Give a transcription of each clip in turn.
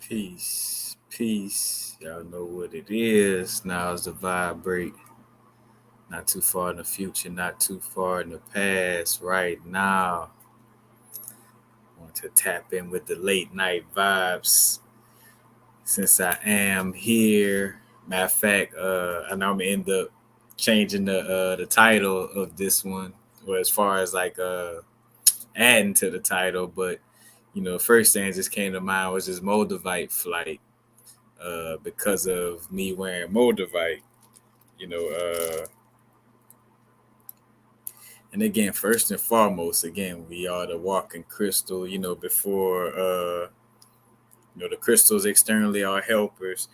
Peace, peace. Y'all know what it is. Now is the vibrate. Not too far in the future, not too far in the past. Right now, I want to tap in with the late night vibes. Since I am here, matter of fact, I know I'm gonna end up changing the title of this one, or as far as like adding to the title. But first thing that just came to mind was this Moldavite flight. Because of me wearing Moldavite, you know. And again, first and foremost, again, we are the walking crystal. Before the crystals externally are helpers,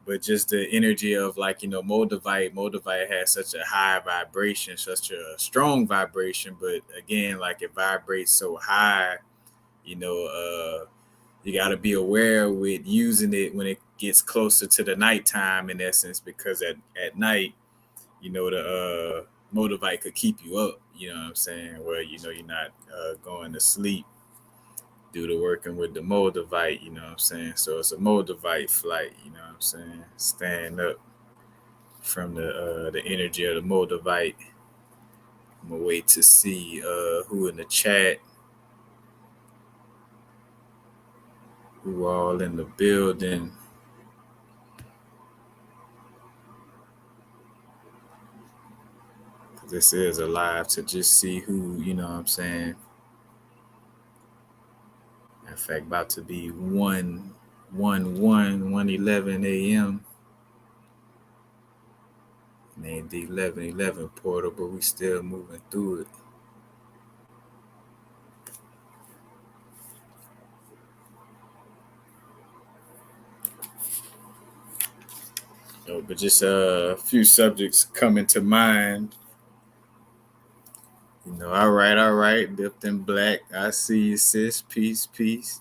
but just the energy of like Moldavite. Moldavite has such a high vibration, such a strong vibration. But again, like it vibrates so high, you know. You got to be aware with using it when it gets closer to the nighttime, in essence, because at night, the Moldavite could keep you up. You know what I'm saying? Where you're not going to sleep due to working with the Moldavite. You know what I'm saying? So it's a Moldavite flight. You know what I'm saying? Stand up from the energy of the Moldavite. I'm gonna wait to see who in the chat, who all in the building. This is a live to just see who, you know what I'm saying. In fact, about to be 1 a.m. Named the 11:11 portal, but we still moving through it. But just a few subjects coming to mind. All right. Dipped in black. I see you, sis. Peace, peace.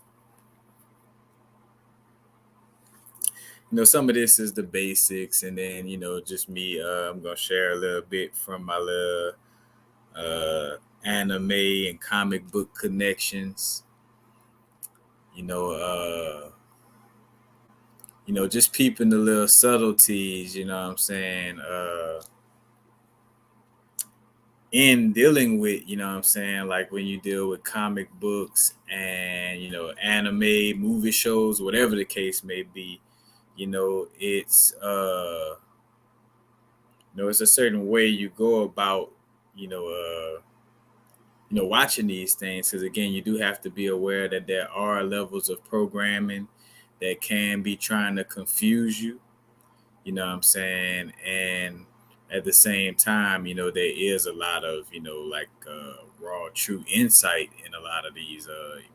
Some of this is the basics, and then just me. I'm gonna share a little bit from my little anime and comic book connections. You know, uh, just peeping the little subtleties. You know what I'm saying? In dealing with, what I'm saying, like when you deal with comic books and anime, movie shows, whatever the case may be, it's it's a certain way you go about watching these things, because again, you do have to be aware that there are levels of programming that can be trying to confuse you. You know what I'm saying? And at the same time, there is a lot of, like raw, true insight in a lot of these,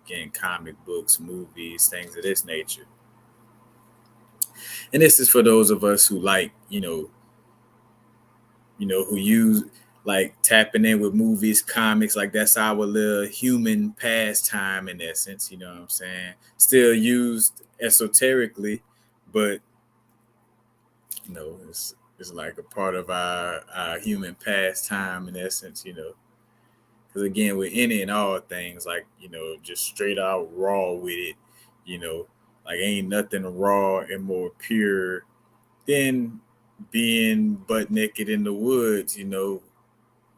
again, comic books, movies, things of this nature. And this is for those of us who like, who use like tapping in with movies, comics, like that's our little human pastime in essence, you know what I'm saying? Still used esoterically, but it's like a part of our human pastime in essence, because again, with any and all things, like just straight out raw with it, you know, like ain't nothing raw and more pure than being butt naked in the woods,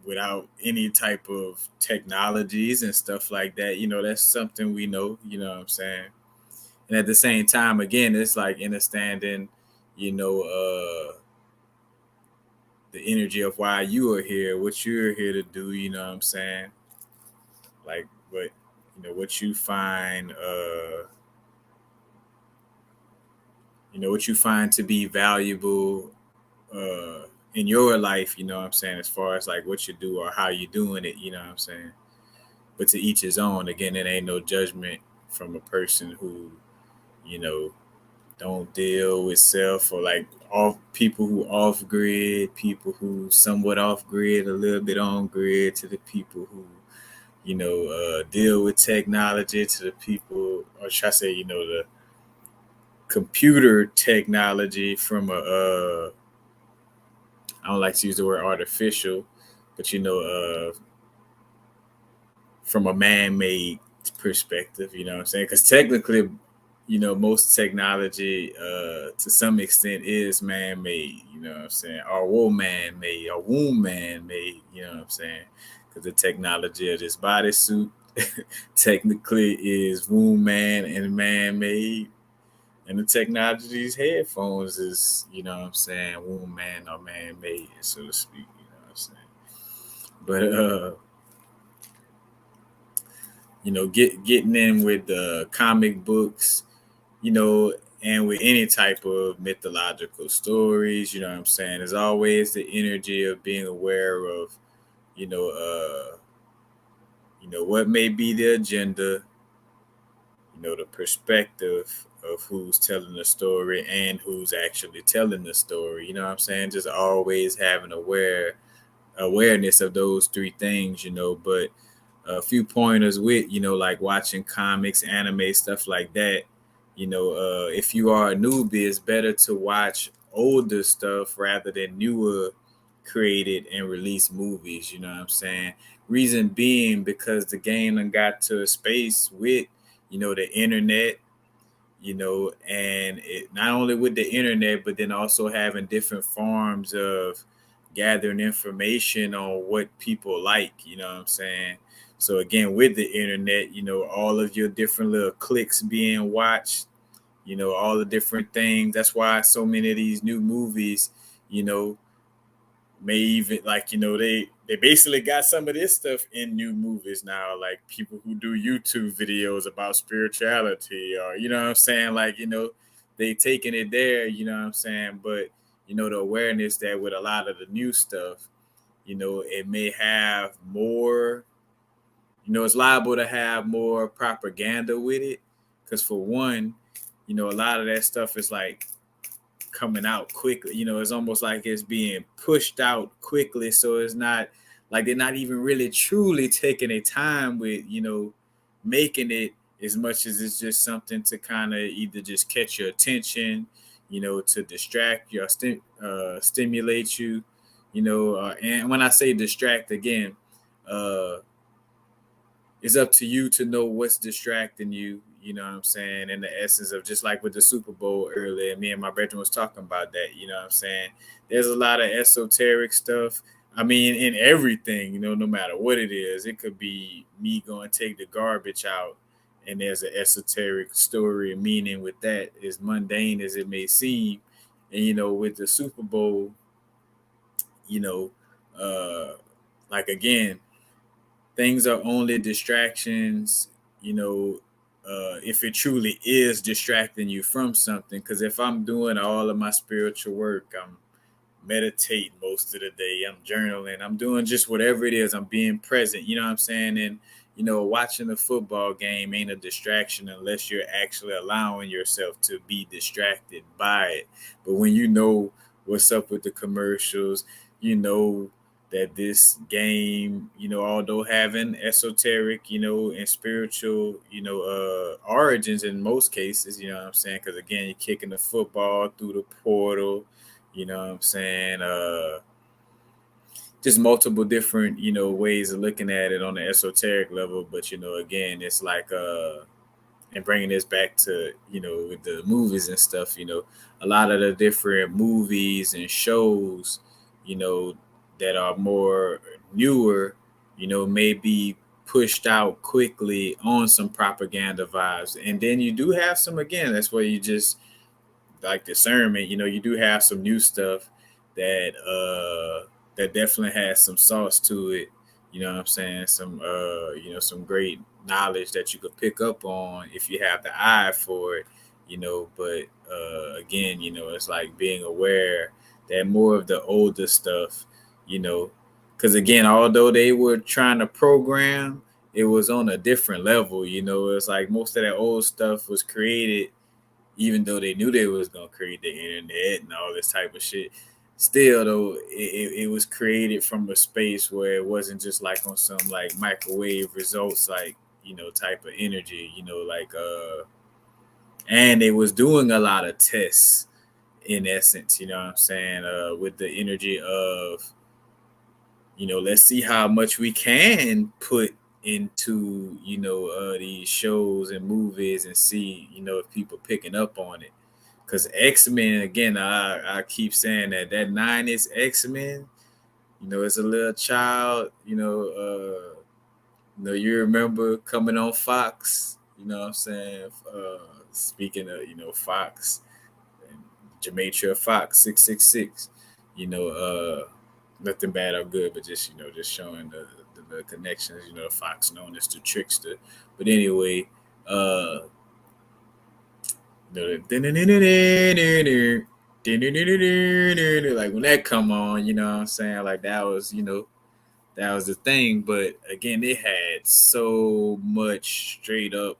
without any type of technologies and stuff like that. That's something we know, you know what I'm saying? And at the same time, again, it's like understanding, you know, the energy of why you are here, what you're here to do, you know what I'm saying? Like what you find what you find to be valuable in your life, you know what I'm saying, as far as like what you do or how you doing it, you know what I'm saying? But to each his own. Again, it ain't no judgment from a person who, you know, don't deal with self, or like off people who off grid, people who somewhat off grid, a little bit on grid, to the people who, deal with technology, to the people, or should I say, the computer technology from I don't like to use the word artificial, but from a man-made perspective, you know what I'm saying? Because technically, most technology to some extent is man-made, what I'm saying, or womb man-made, or womb man-made, what I'm saying, because the technology of this bodysuit technically is womb man and man-made, and the technology of these headphones is, what I'm saying, womb man or man-made, so to speak, what I'm saying. But getting in with the comic books, you know, and with any type of mythological stories, what I'm saying, there's always the energy of being aware of, you know, uh, what may be the agenda, the perspective of who's telling the story and who's actually telling the story. You know what I'm saying? Just always having awareness of those three things, but a few pointers with, like watching comics, anime, stuff like that. If you are a newbie, it's better to watch older stuff rather than newer created and released movies. You know what I'm saying? Reason being because the game done got to a space with, the internet, and it not only with the internet, but then also having different forms of gathering information on what people like, you know what I'm saying? So again, with the internet, all of your different little clicks being watched, all the different things. That's why so many of these new movies, you know, may even like they basically got some of this stuff in new movies now, like people who do YouTube videos about spirituality, or what I'm saying, like they taking it there, what I'm saying. But the awareness that with a lot of the new stuff, it may have more, it's liable to have more propaganda with it, because for one, a lot of that stuff is like coming out quickly. It's almost like it's being pushed out quickly. So it's not like they're not even really truly taking a time with, making it, as much as it's just something to kind of either just catch your attention, to distract you or stimulate you, and when I say distract again, uh, it's up to you to know what's distracting you. You know what I'm saying? In the essence of just like with the Super Bowl earlier, me and my brethren was talking about that. You know what I'm saying? There's a lot of esoteric stuff. I mean, in everything, no matter what it is, it could be me going to take the garbage out, and there's an esoteric story and meaning with that, as mundane as it may seem. And with the Super Bowl, you know, like again, things are only distractions, if it truly is distracting you from something. Because if I'm doing all of my spiritual work, I'm meditating most of the day, I'm journaling, I'm doing just whatever it is, I'm being present, you know what I'm saying? And, watching a football game ain't a distraction unless you're actually allowing yourself to be distracted by it. But when you know what's up with the commercials, you know that this game, although having esoteric, and spiritual, origins in most cases, you know what I'm saying? Because again, you're kicking the football through the portal, you know what I'm saying? Just multiple different, ways of looking at it on the esoteric level. But, again, it's like, and bringing this back to, with the movies and stuff, a lot of the different movies and shows, that are more newer, may be pushed out quickly on some propaganda vibes. And then you do have some, again, that's where you just like discernment, you do have some new stuff that definitely has some sauce to it. You know what I'm saying? Some some great knowledge that you could pick up on if you have the eye for it, but again, it's like being aware that more of the older stuff, you know, because again, although they were trying to program, it was on a different level, it's like most of that old stuff was created even though they knew they was gonna create the internet and all this type of shit. Still though, it was created from a space where it wasn't just like on some like microwave results, like type of energy, like and they was doing a lot of tests in essence, you know what I'm saying, with the energy of let's see how much we can put into, these shows and movies and see, if people picking up on it. Because X-Men, again, I keep saying that 90s X-Men, as a little child, you remember coming on Fox, what I'm saying? Speaking of, Fox, Gematria Fox 666, nothing bad or good, but just, just showing the connections, Fox known as the trickster. But anyway, like when that come on, what I'm saying? Like that was, that was the thing. But again, it had so much straight up,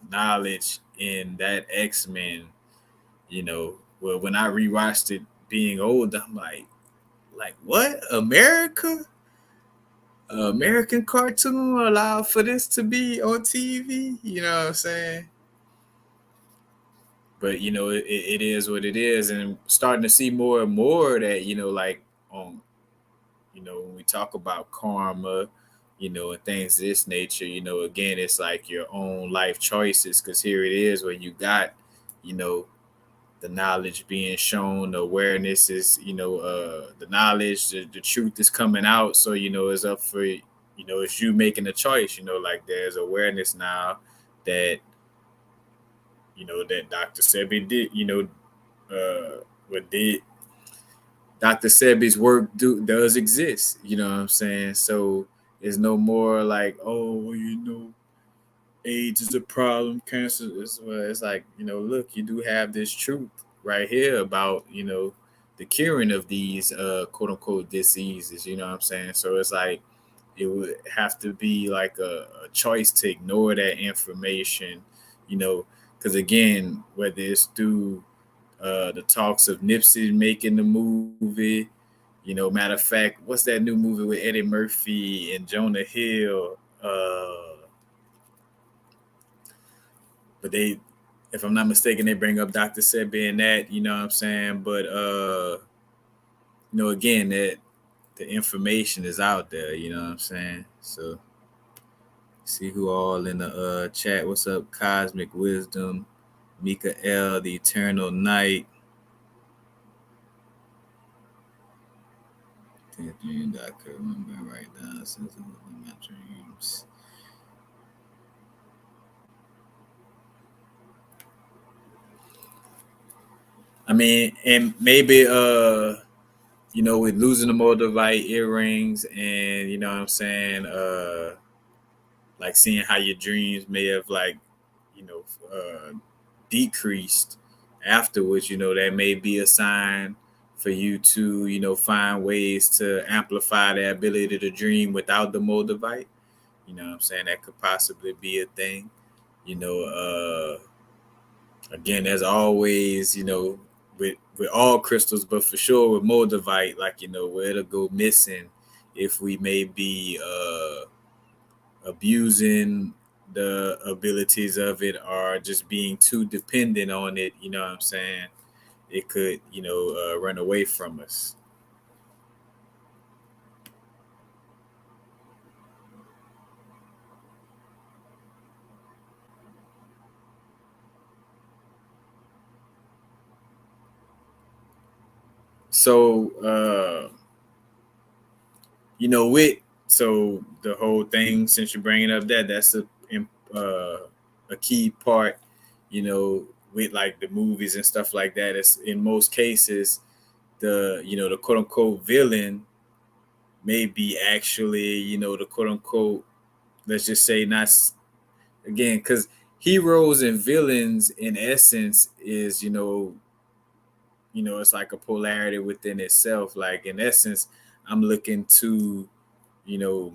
knowledge in that X-Men, well, when I rewatched it being old, I'm like what? American cartoon allowed for this to be on TV? You know what I'm saying? But it is what it is, and starting to see more and more that like on when we talk about karma, and things of this nature, again, it's like your own life choices. Because here it is, where you got, you know, the knowledge being shown, the awareness is, the knowledge, the truth is coming out. So it's up for it's you making a choice. Like there's awareness now that that Dr. Sebi did, what did Dr. Sebi's work does exist. You know what I'm saying? So it's no more like, oh, well, AIDS is a problem, cancer is, well, it's like, look, you do have this truth right here about, the curing of these quote unquote diseases, you know what I'm saying? So it's like it would have to be like a choice to ignore that information, because again, whether it's through the talks of Nipsey making the movie, matter of fact, what's that new movie with Eddie Murphy and Jonah Hill? But they, if I'm not mistaken, they bring up Dr. Sebi in that, you know what I'm saying? But again, that the information is out there, you know what I'm saying? So see who all in the chat. What's up, Cosmic Wisdom, Mika L, the Eternal Night. Dream that I could remember right now since in my dreams. I mean, and maybe with losing the Moldavite earrings and what I'm saying, like seeing how your dreams may have like, you know, uh decreased afterwards, that may be a sign for you to, find ways to amplify the ability to dream without the Moldavite. You know what I'm saying? That could possibly be a thing. You know, again, as always, with all crystals, but for sure with Moldavite, like, where it'll go missing if we may be abusing the abilities of it or just being too dependent on it, you know what I'm saying? It could, run away from us. So, with so the whole thing, since you're bringing up that's a key part, with like the movies and stuff like that. It's in most cases the quote unquote villain may be actually the quote unquote, let's just say, not again, because heroes and villains in essence is it's like a polarity within itself. Like in essence, I'm looking to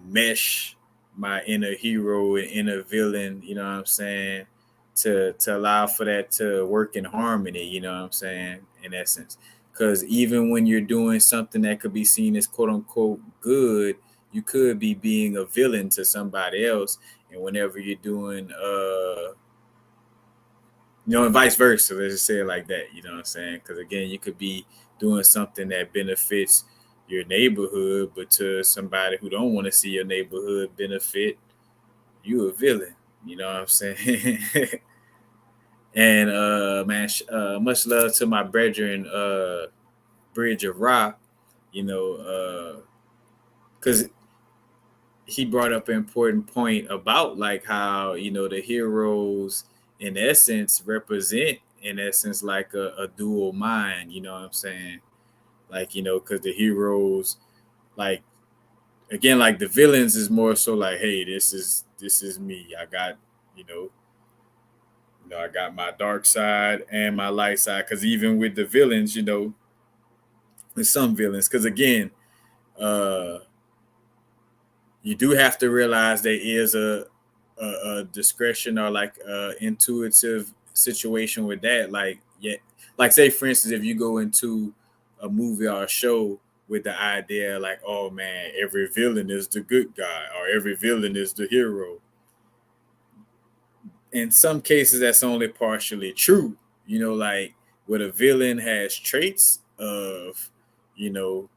mesh my inner hero and inner villain, you know what I'm saying, to allow for that to work in harmony, you know what I'm saying, in essence. Because even when you're doing something that could be seen as quote unquote good, you could be being a villain to somebody else. And whenever you're doing and vice versa, let's just say it like that, you know what I'm saying? Because again, you could be doing something that benefits your neighborhood, but to somebody who don't want to see your neighborhood benefit, you a villain. You know what I'm saying? And man, much love to my brethren, Bridge of Ra. You know, because he brought up an important point about like how the heroes in essence represent in essence like a dual mind. You know what I'm saying? Like because the heroes like again like the villains is more so like, hey, this is me. I got you know I got my dark side and my light side. Because even with the villains, with some villains, because again, uh, you do have to realize there is a discretion or like intuitive situation with that. Like, yeah, like say for instance, if you go into a movie or a show with the idea like, oh man, every villain is the good guy or every villain is the hero. In some cases, that's only partially true. Like where the villain has traits of, you know,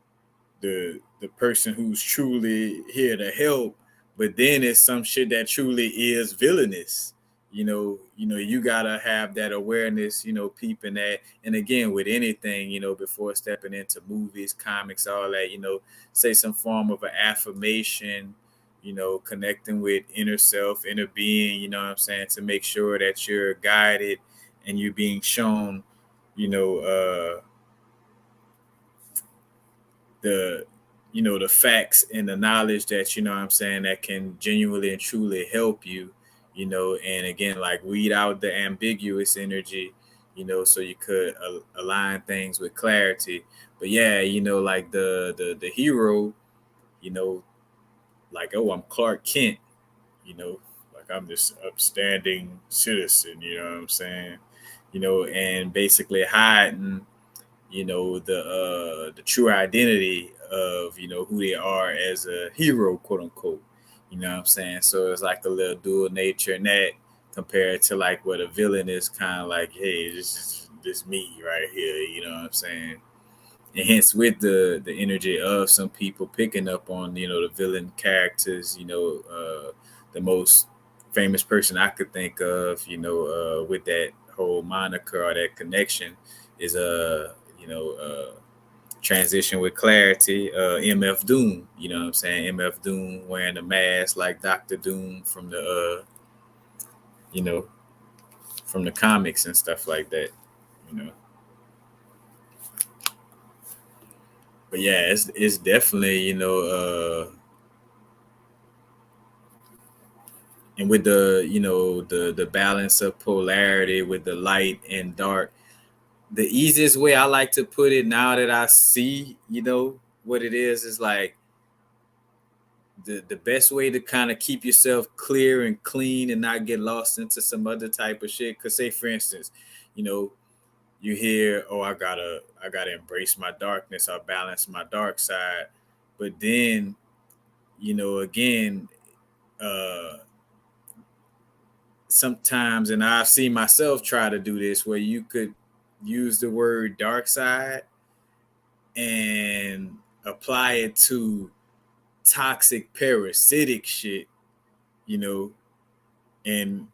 the person who's truly here to help, but then it's some shit that truly is villainous. You gotta have that awareness, peeping that. And again, with anything, before stepping into movies, comics, all that, say some form of an affirmation, connecting with inner self, inner being, you know what I'm saying, to make sure that you're guided and you're being shown, you know, the the facts and the knowledge that what I'm saying that can genuinely and truly help you, and again like weed out the ambiguous energy, so you could align things with clarity. But yeah, like the hero, you know like, oh, I'm Clark Kent, like I'm this upstanding citizen, you know what I'm saying, and basically hiding the true identity of who they are as a hero, quote unquote. You know what I'm saying? So it's like a little dual nature in that compared to like what a villain is kind of like, hey, this is this me right here. You know what I'm saying? And hence with the energy of some people picking up on the villain characters. The most famous person I could think of, with that whole moniker or that connection is transition with clarity, MF Doom. You know what I'm saying? MF Doom wearing a mask like Doctor Doom from the you know from the comics and stuff like that. You know, but yeah, it's definitely and with the the balance of polarity with the light and dark. The easiest way I like to put it now that I see what it is like the best way to kind of keep yourself clear and clean and not get lost into some other type of shit. Cause say for instance, you know, you hear, oh, I gotta embrace my darkness, I balance my dark side. But then, again, uh sometimes, and I've seen myself try to do this where you could use the word dark side and apply it to toxic parasitic shit, you know, and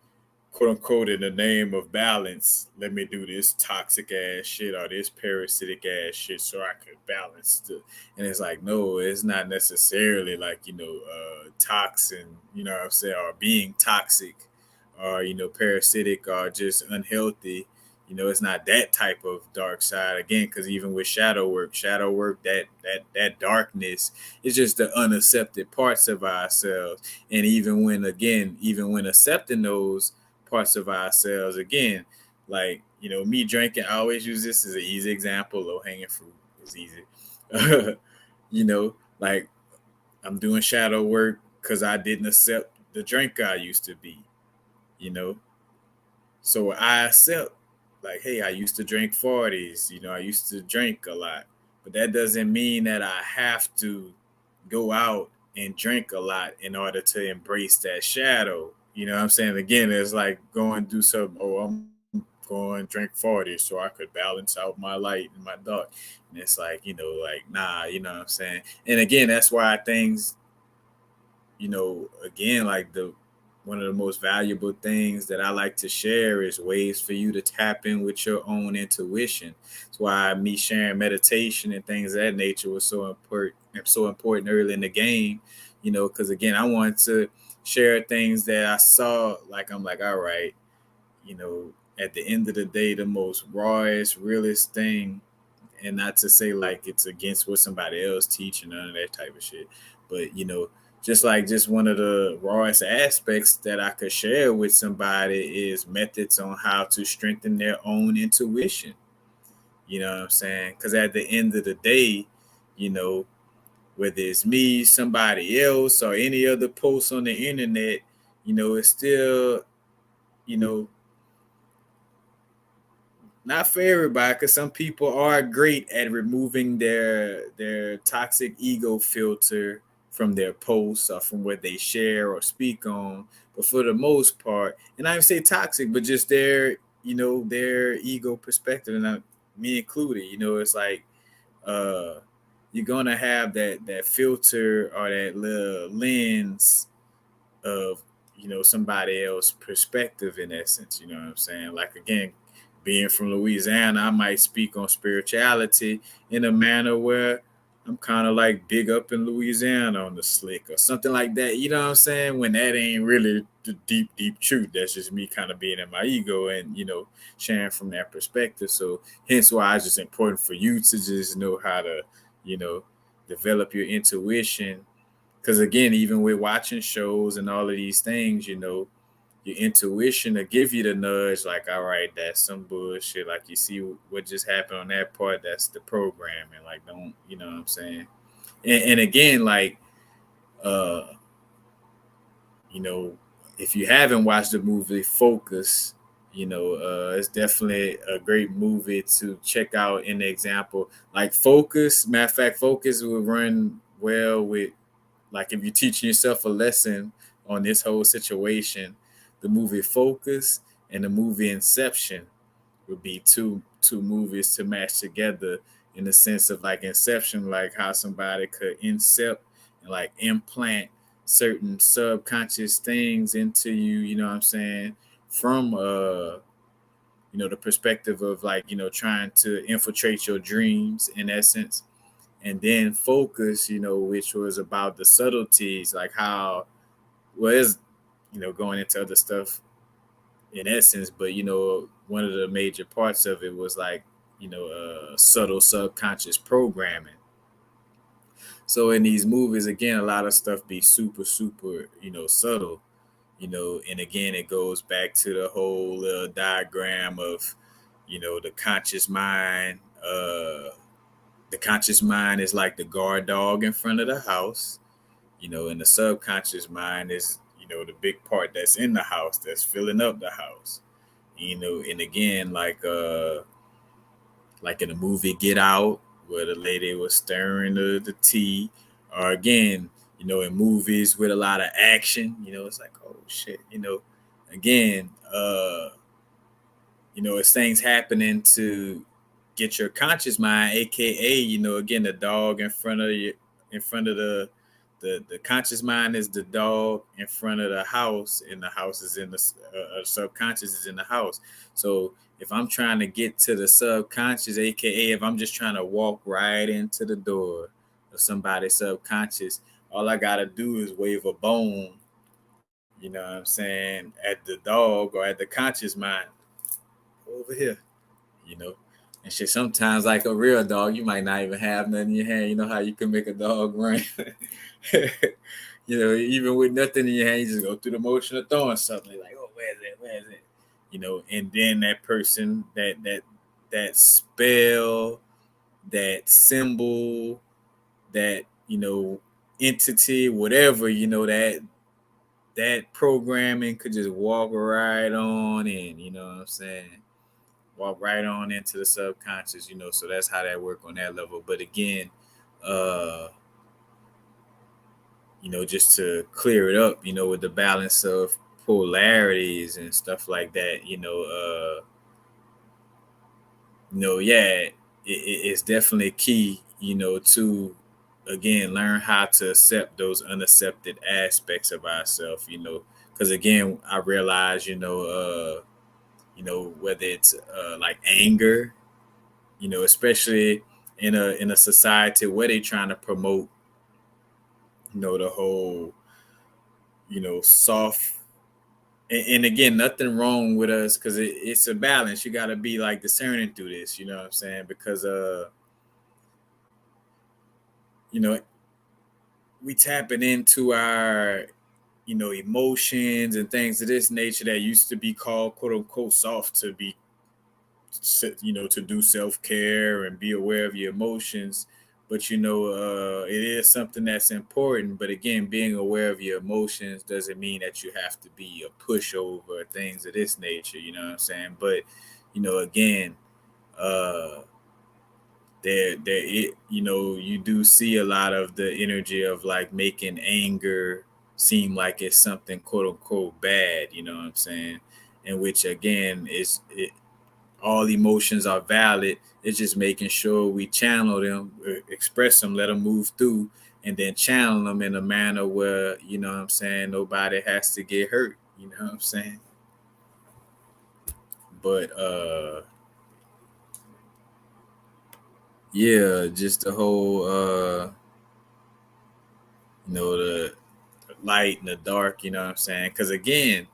quote unquote in the name of balance, let me do this toxic ass shit or this parasitic ass shit so I could balance and it's like, no, it's not necessarily like, toxin, you know what I'm saying, or being toxic or, parasitic or just unhealthy. It's not that type of dark side again, because even with shadow work, that darkness is just the unaccepted parts of ourselves. And even when accepting those parts of ourselves, again, like me drinking, I always use this as an easy example. Low hanging fruit is easy. Like I'm doing shadow work because I didn't accept the drink I used to be. you know so I accept, like, hey, I used to drink 40s, I used to drink a lot, but that doesn't mean that I have to go out and drink a lot in order to embrace that shadow. You know what I'm saying? Again, it's like going through some, oh, go and drink 40 so I could balance out my light and my dark. And it's like, like, nah, you know what I'm saying? And again, that's why things, again, like one of the most valuable things that I like to share is ways for you to tap in with your own intuition. That's why me sharing meditation and things of that nature was so important early in the game, because again, I wanted to share things that I saw, like I'm like, all right, at the end of the day, the most rawest, realest thing, and not to say like it's against what somebody else teaching, none of that type of shit, but just one of the rawest aspects that I could share with somebody is methods on how to strengthen their own intuition. You know what I'm saying? Because at the end of the day, you know, whether it's me, somebody else, or any other post on the internet, it's still, you know, not for everybody, because some people are great at removing their toxic ego filter from their posts or from what they share or speak on. But for the most part, and I would say toxic, but just their ego perspective, and me included, it's like uh you're gonna have that filter or that little lens of somebody else's perspective, in essence. You know what I'm saying? Like, again, being from Louisiana, I might speak on spirituality in a manner where I'm kind of like big up in Louisiana on the slick or something like that. You know what I'm saying? When that ain't really the deep truth. That's just me kind of being in my ego and sharing from that perspective. So hence why it's just important for you to just know how to you know develop your intuition, because again, even with watching shows and all of these things, your intuition will give you the nudge, like, all right, that's some bullshit. Like, you see what just happened on that part, that's the programming. Like, don't, you know what I'm saying? And again, like, uh, you know, if you haven't watched the movie Focus, it's definitely a great movie to check out. In the example, like Focus, matter of fact, Focus will run well with, like, if you're teaching yourself a lesson on this whole situation, the movie Focus and the movie Inception would be two movies to match together, in the sense of like Inception, like how somebody could incept and like implant certain subconscious things into you, you know what I'm saying, from the perspective of, like, trying to infiltrate your dreams, in essence. And then Focus, which was about the subtleties, like how, well, it's, going into other stuff in essence, but one of the major parts of it was like, subtle subconscious programming. So in these movies, again, a lot of stuff be super, super, subtle, and again, it goes back to the whole diagram of, the conscious mind. The conscious mind is like the guard dog in front of the house, and the subconscious mind is, the big part that's in the house that's filling up the house, and again, like in the movie Get Out, where the lady was stirring the tea, or again, in movies with a lot of action, it's like, oh shit, again, it's things happening to get your conscious mind, aka, again, the dog in front of you, in front of the conscious mind is the dog in front of the house, and the house is in the subconscious is in the house. So if I'm trying to get to the subconscious, aka if I'm just trying to walk right into the door of somebody's subconscious, all I gotta do is wave a bone, you know what I'm saying, at the dog or at the conscious mind over here, you know. And shit, sometimes like a real dog, you might not even have nothing in your hand. You know how you can make a dog run? Even with nothing in your hand, you just go through the motion of throwing something. Like, oh, where is it? Where is it? And then that person, that spell, that symbol, that, entity, whatever, that programming could just walk right on in, you know what I'm saying? Walk right on into the subconscious, so that's how that work on that level. But again, uh, just to clear it up, with the balance of polarities and stuff like that, yeah, it's definitely key, to again learn how to accept those unaccepted aspects of ourselves, because again, I realize, whether it's like anger, especially in a society where they're trying to promote, the whole, soft. And again, nothing wrong with us because it's a balance. You got to be like discerning through this. You know what I'm saying? Because you know, we tapping into our, emotions and things of this nature that used to be called quote unquote soft, to be, to do self care and be aware of your emotions. But it is something that's important. But again, being aware of your emotions doesn't mean that you have to be a pushover, things of this nature. You know what I'm saying? But again, uh, you do see a lot of the energy of like making anger seem like it's something quote unquote bad. You know what I'm saying? And which again is it, all emotions are valid. It's just making sure we channel them, express them, let them move through, and then channel them in a manner where, what I'm saying, nobody has to get hurt. You know what I'm saying? But yeah, just the whole the light and the dark, you know what I'm saying? Because again,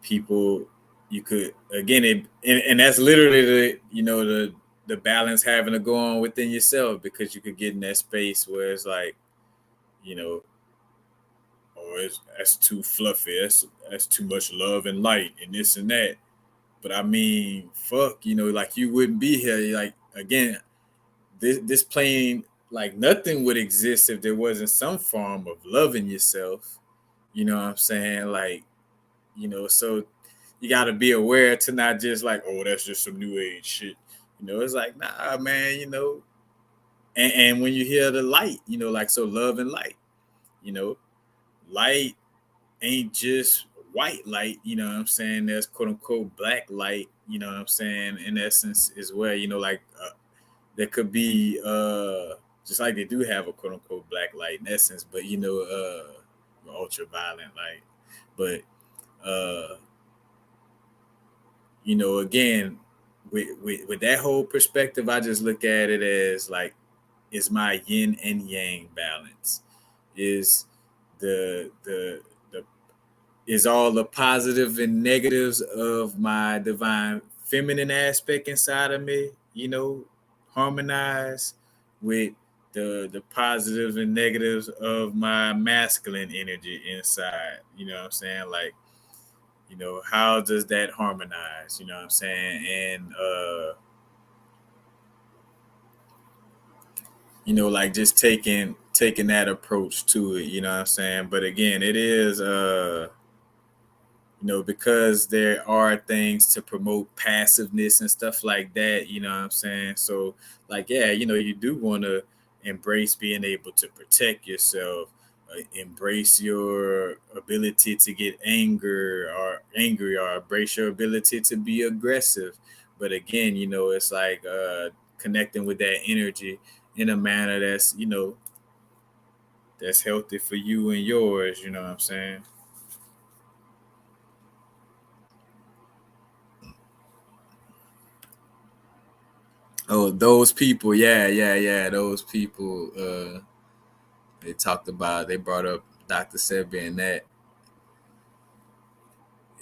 people, you could again it, and that's literally the balance having to go on within yourself, because you could get in that space where it's like, you know oh, that's too fluffy, that's too much love and light and this and that. But I mean, fuck, like you wouldn't be here. Like again, this plane, like nothing would exist if there wasn't some form of loving yourself. You know what I'm saying? Like, so you got to be aware to not just like, oh, that's just some new age shit. It's like, nah, man, and when you hear the light, like, so love and light, you know, light ain't just white light, you know what I'm saying? There's quote unquote black light, you know what I'm saying? In essence, as well, like, there could be, just like they do have a quote unquote black light in essence, but, ultraviolet light. But, again, with that whole perspective, I just look at it as like, is my yin and yang balance? Is the is all the positive and negatives of my divine feminine aspect inside of me, harmonize with the positives and negatives of my masculine energy inside. You know what I'm saying? Like, how does that harmonize? You know what I'm saying? And like just taking that approach to it, you know what I'm saying? But again, it is because there are things to promote passiveness and stuff like that, you know what I'm saying? So, like, yeah, you do want to embrace being able to protect yourself, embrace your ability to get angry, or embrace your ability to be aggressive. But again, it's like connecting with that energy in a manner that's healthy for you and yours, you know what I'm saying? Oh, those people, yeah, yeah, yeah. Those people, they brought up Dr. Sebi, and that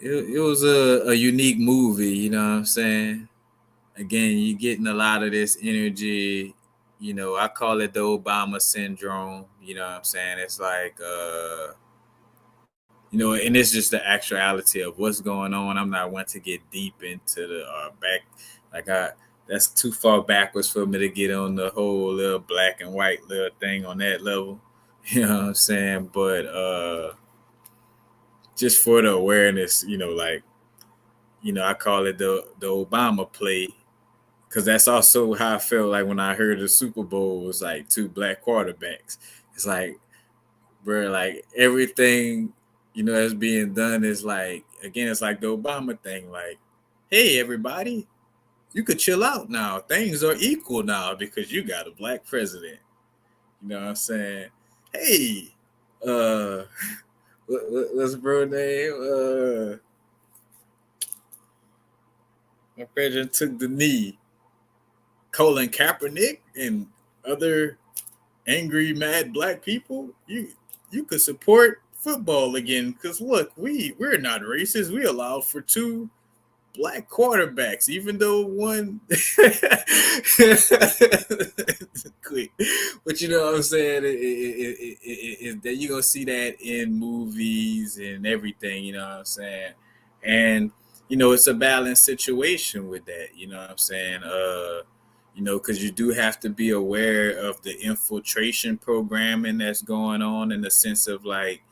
it was a unique movie, you know what I'm saying? Again, you're getting a lot of this energy, I call it the Obama syndrome, you know what I'm saying? It's like, and it's just the actuality of what's going on. I'm not one to get deep into the back, like that's too far backwards for me to get on the whole little black and white little thing on that level. You know what I'm saying? But just for the awareness, like, I call it the Obama play, because that's also how I felt like when I heard the Super Bowl was like two black quarterbacks. It's like, bro, like everything, that's being done is like, again, it's like the Obama thing, like, hey everybody, you could chill out now. Things are equal now because you got a black president. You know what I'm saying? Hey, uh, what's bro name? My president took the knee. Colin Kaepernick and other angry, mad black people. You could support football again because look, we're not racist. We allowed for two black quarterbacks, even though one quick. But you know what I'm saying? That you're gonna see that in movies and everything, you know what I'm saying? And it's a balanced situation with that, you know what I'm saying? Because you do have to be aware of the infiltration programming that's going on in the sense of like,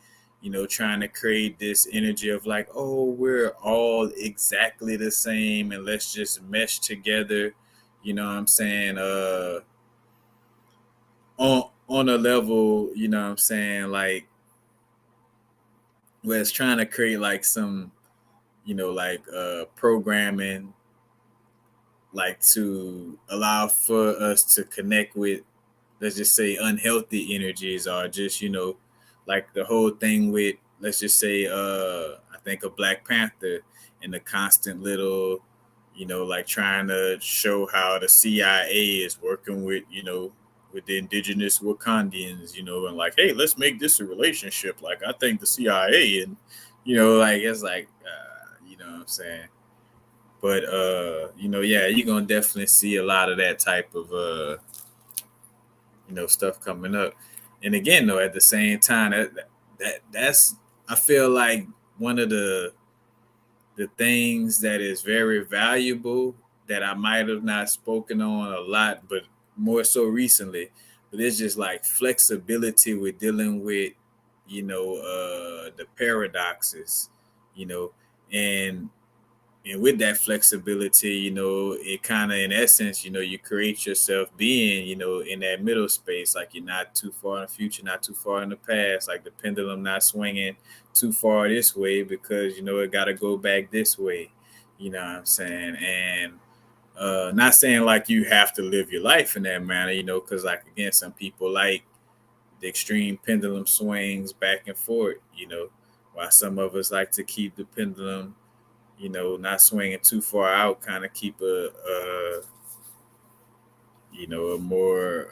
trying to create this energy of like, oh, we're all exactly the same and let's just mesh together, you know what I'm saying? On a level, you know what I'm saying, like where it's trying to create like some, programming like to allow for us to connect with, let's just say, unhealthy energies, or just like the whole thing with, let's just say, I think of Black Panther and the constant little, like trying to show how the CIA is working with, with the indigenous Wakandians, and like, hey, let's make this a relationship. Like, I think the CIA, and like it's like, you know what I'm saying. But yeah, you're gonna definitely see a lot of that type of stuff coming up. And again, though, at the same time, that's I feel like one of the things that is very valuable that I might have not spoken on a lot, but more so recently. But it's just like flexibility with dealing with, the paradoxes, you know, and with that flexibility, it kind of, in essence, you create yourself being, in that middle space, like you're not too far in the future, not too far in the past, like the pendulum not swinging too far this way because, it got to go back this way, you know what I'm saying? And not saying like you have to live your life in that manner, because like, again, some people like the extreme pendulum swings back and forth, while some of us like to keep the pendulum not swinging too far out, kind of keep a more,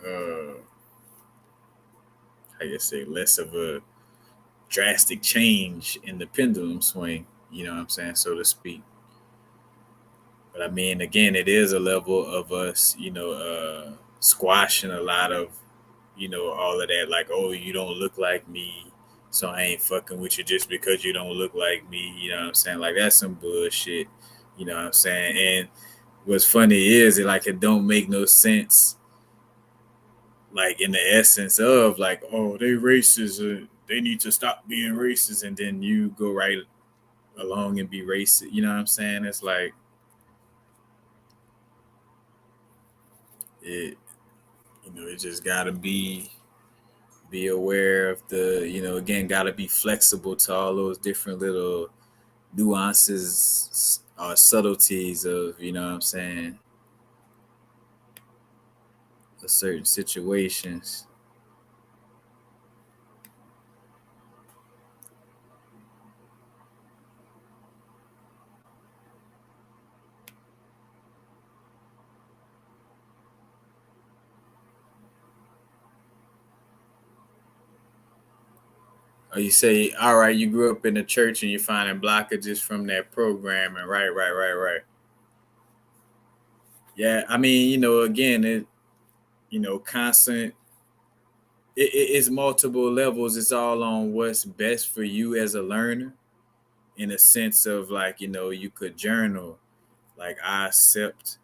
how you say, less of a drastic change in the pendulum swing, you know what I'm saying, so to speak. But I mean, again, it is a level of us, squashing a lot of, all of that, like, oh, you don't look like me, so I ain't fucking with you just because you don't look like me, you know what I'm saying? Like, that's some bullshit, you know what I'm saying? And what's funny is it don't make no sense, like in the essence of like, oh, they racist, they need to stop being racist, and then you go right along and be racist, you know what I'm saying? It's like it, it just gotta be aware of the, again, gotta be flexible to all those different little nuances or subtleties of, what I'm saying, of certain situations. Or you say, all right, you grew up in the church and you're finding blockages from that programming. Right. Yeah, I mean, again, constant. It's multiple levels. It's all on what's best for you as a learner, in a sense of like, you could journal. Like, I accept,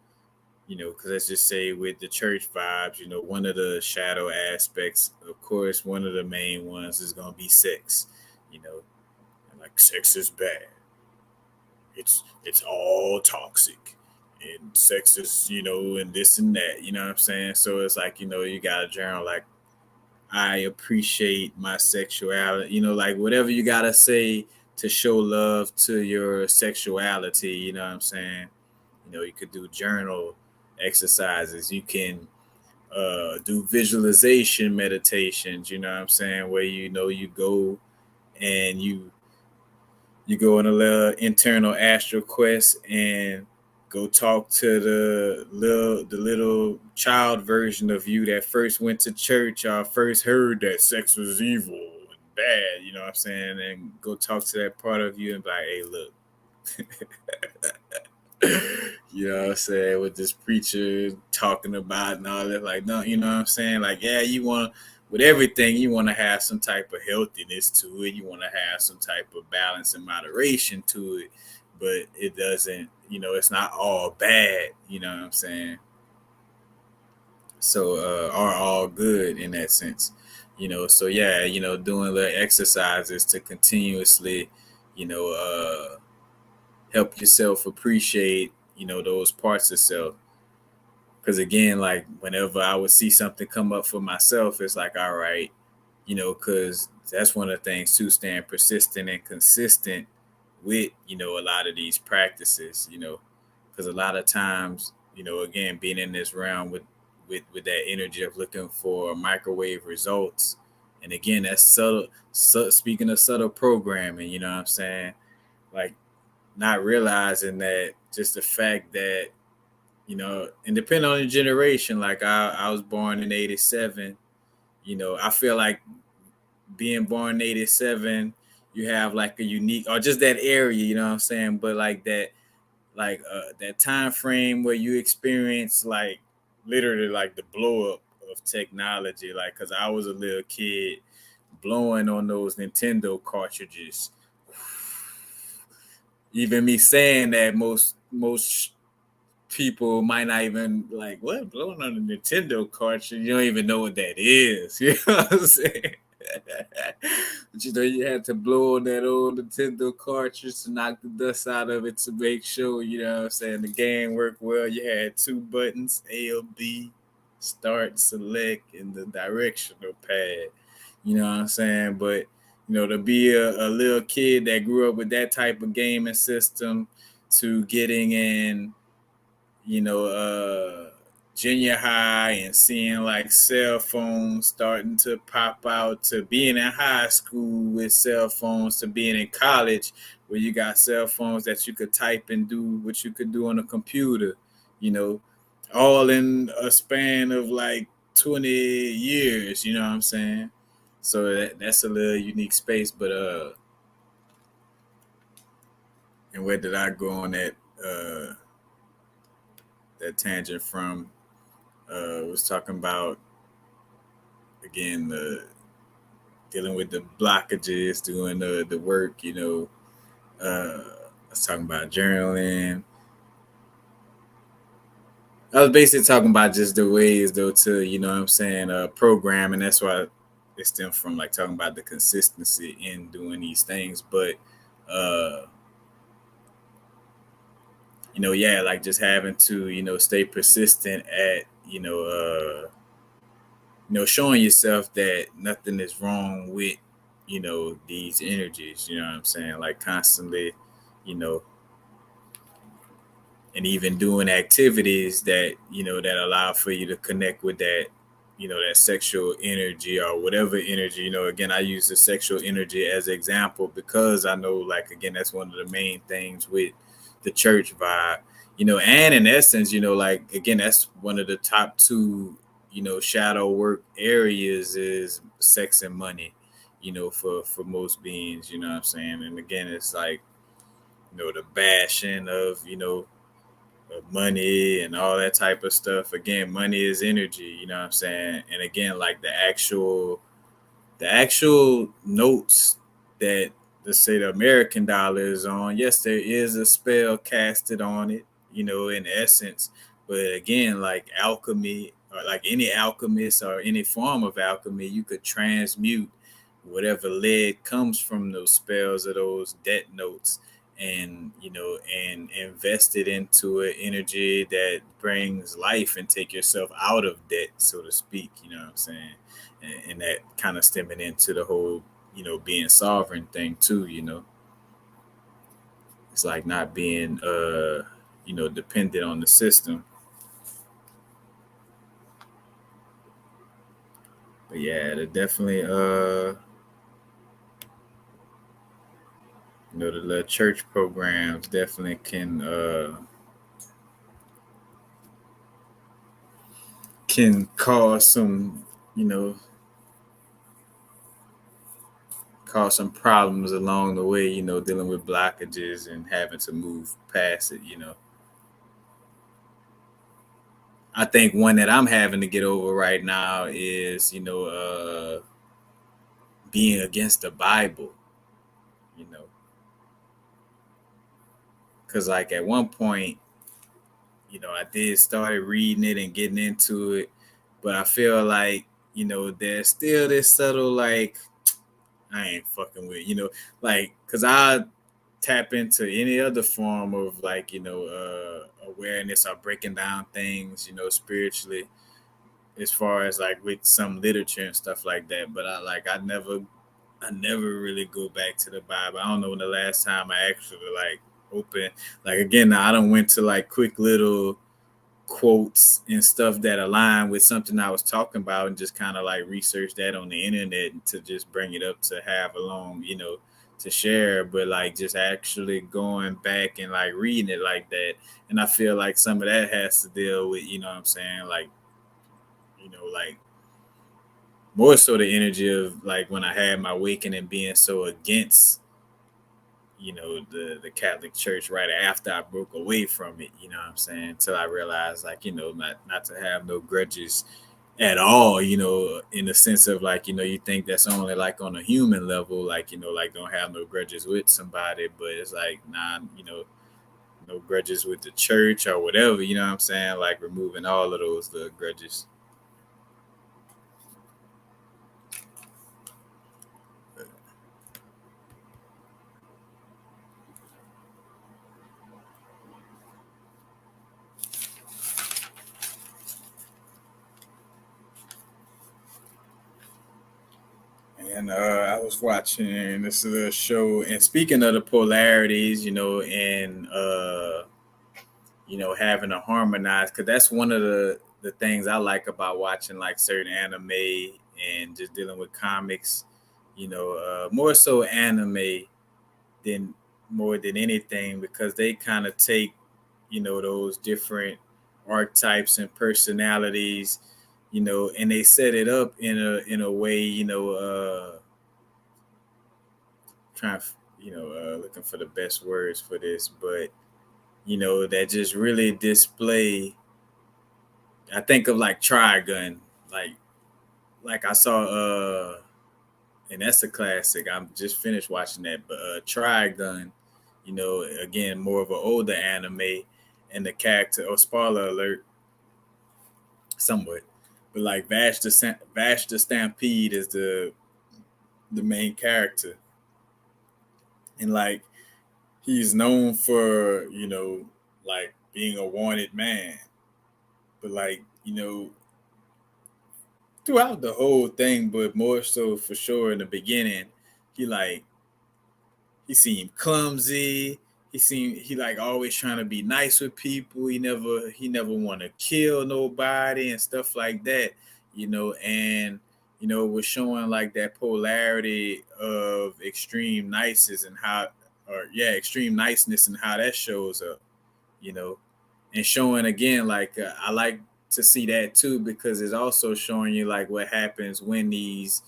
because let's just say with the church vibes, one of the shadow aspects, of course, one of the main ones is gonna be sex. You know, and like, sex is bad. It's all toxic, and sex is, and this and that. You know what I'm saying? So it's like, you got a journal like, I appreciate my sexuality. Like whatever you gotta say to show love to your sexuality. You know what I'm saying? You could do journal exercises. You can do visualization meditations. You know what I'm saying? Where you go and you go on a little internal astral quest and go talk to the little child version of you that first went to church or first heard that sex was evil and bad, you know what I'm saying? And go talk to that part of you and be like, hey, look, you know what I'm saying, with this preacher talking about and all that, like, no, you know what I'm saying? Like, yeah, with everything, you want to have some type of healthiness to it. You want to have some type of balance and moderation to it, but it doesn't, it's not all bad, you know what I'm saying? So, are all good in that sense, so yeah, doing little exercises to continuously, you know, help yourself appreciate, those parts of self. Because again, like whenever I would see something come up for myself, it's like, all right, because that's one of the things too, staying persistent and consistent with, a lot of these practices, because a lot of times, again, being in this realm with that energy of looking for microwave results. And again, that's speaking of subtle programming, you know what I'm saying? Like, not realizing that just the fact that, and depending on the generation, like I was born in 87, I feel like being born in 87, you have like a unique, or just that area, you know what I'm saying? But like that time frame where you experience like literally like the blow up of technology, like, cause I was a little kid blowing on those Nintendo cartridges. Even me saying that, most people might not even like, what, blowing on a Nintendo cartridge? You don't even know what that is. You know what I'm saying? But you had to blow on that old Nintendo cartridge to knock the dust out of it to make sure, you know what I'm saying, the game worked well. You had two buttons, A or B, start, select, and the directional pad. You know what I'm saying? But to be a little kid that grew up with that type of gaming system, to getting in, junior high and seeing like cell phones starting to pop out, to being in high school with cell phones, to being in college where you got cell phones that you could type and do what you could do on a computer, you know, all in a span of like 20 years, you know what I'm saying? So that's a little unique space, but and where did I go on that tangent from? Was talking about, again, the dealing with the blockages, doing the work. I was talking about journaling. I was basically talking about just the ways though to, what I'm saying, programming. That's why it stems from like talking about the consistency in doing these things. But uh, yeah, like just having to, stay persistent at, showing yourself that nothing is wrong with, these energies, you know what I'm saying? Like constantly, you know, and even doing activities that, that allow for you to connect with that, that sexual energy or whatever energy, again, I use the sexual energy as an example because I know, like, again, that's one of the main things with the church vibe, and in essence, like, again, that's one of the top two, shadow work areas is sex and money, for most beings, you know what I'm saying? And again, it's like, the bashing of, money and all that type of stuff. Again, money is energy, you know what I'm saying? And again, like the actual notes that, let's say, the American dollar is on, yes, there is a spell casted on it, in essence. But again, like alchemy, or like any alchemist or any form of alchemy, you could transmute whatever lead comes from those spells or those debt notes, and and invest it into an energy that brings life and take yourself out of debt, so to speak, you know what I'm saying? And that kind of stemming into the whole, being sovereign thing too, it's like not being dependent on the system. But yeah, the definitely the little church programs definitely can cause some, cause some problems along the way, dealing with blockages and having to move past it. I think one that I'm having to get over right now is, being against the Bible, you know, because like at one point, I did started reading it and getting into it, but I feel like, there's still this subtle like I ain't fucking with, like because I tap into any other form of like awareness or breaking down things, spiritually, as far as like with some literature and stuff like that. But I never really go back to the Bible. I don't know when the last time I actually like open, like again, I don't went to like quick little quotes and stuff that align with something I was talking about and just kind of like research that on the internet to just bring it up to have along, to share, but like just actually going back and like reading it like that. And I feel like some of that has to deal with, what I'm saying, like more so the energy of like when I had my awakening being so against, the Catholic Church right after I broke away from it, you know what I'm saying? Until I realized like, not to have no grudges at all, in the sense of like, you think that's only like on a human level, like, like don't have no grudges with somebody, but it's like, nah, no grudges with the church or whatever, you know what I'm saying? Like removing all of those grudges. And I was watching this show, and speaking of the polarities, and having to harmonize, because that's one of the things I like about watching like certain anime and just dealing with comics. More so anime than more than anything, because they kind of take those different archetypes and personalities, and they set it up in a way, trying, looking for the best words for this, but that just really display. I think of like Trigun, like I saw, and that's a classic. I'm just finished watching that, but Trigun, again more of an older anime, and the character, or spoiler alert, somewhat, but like Vash the Stampede is the main character, and like he's known for like being a wanted man, but like throughout the whole thing, but more so for sure in the beginning, he like he seemed clumsy. He like always trying to be nice with people. He never want to kill nobody and stuff like that, and was showing like that polarity of extreme niceness and how, or yeah, extreme niceness and how that shows up, you know, and showing again like I like to see that too, because it's also showing you like what happens when these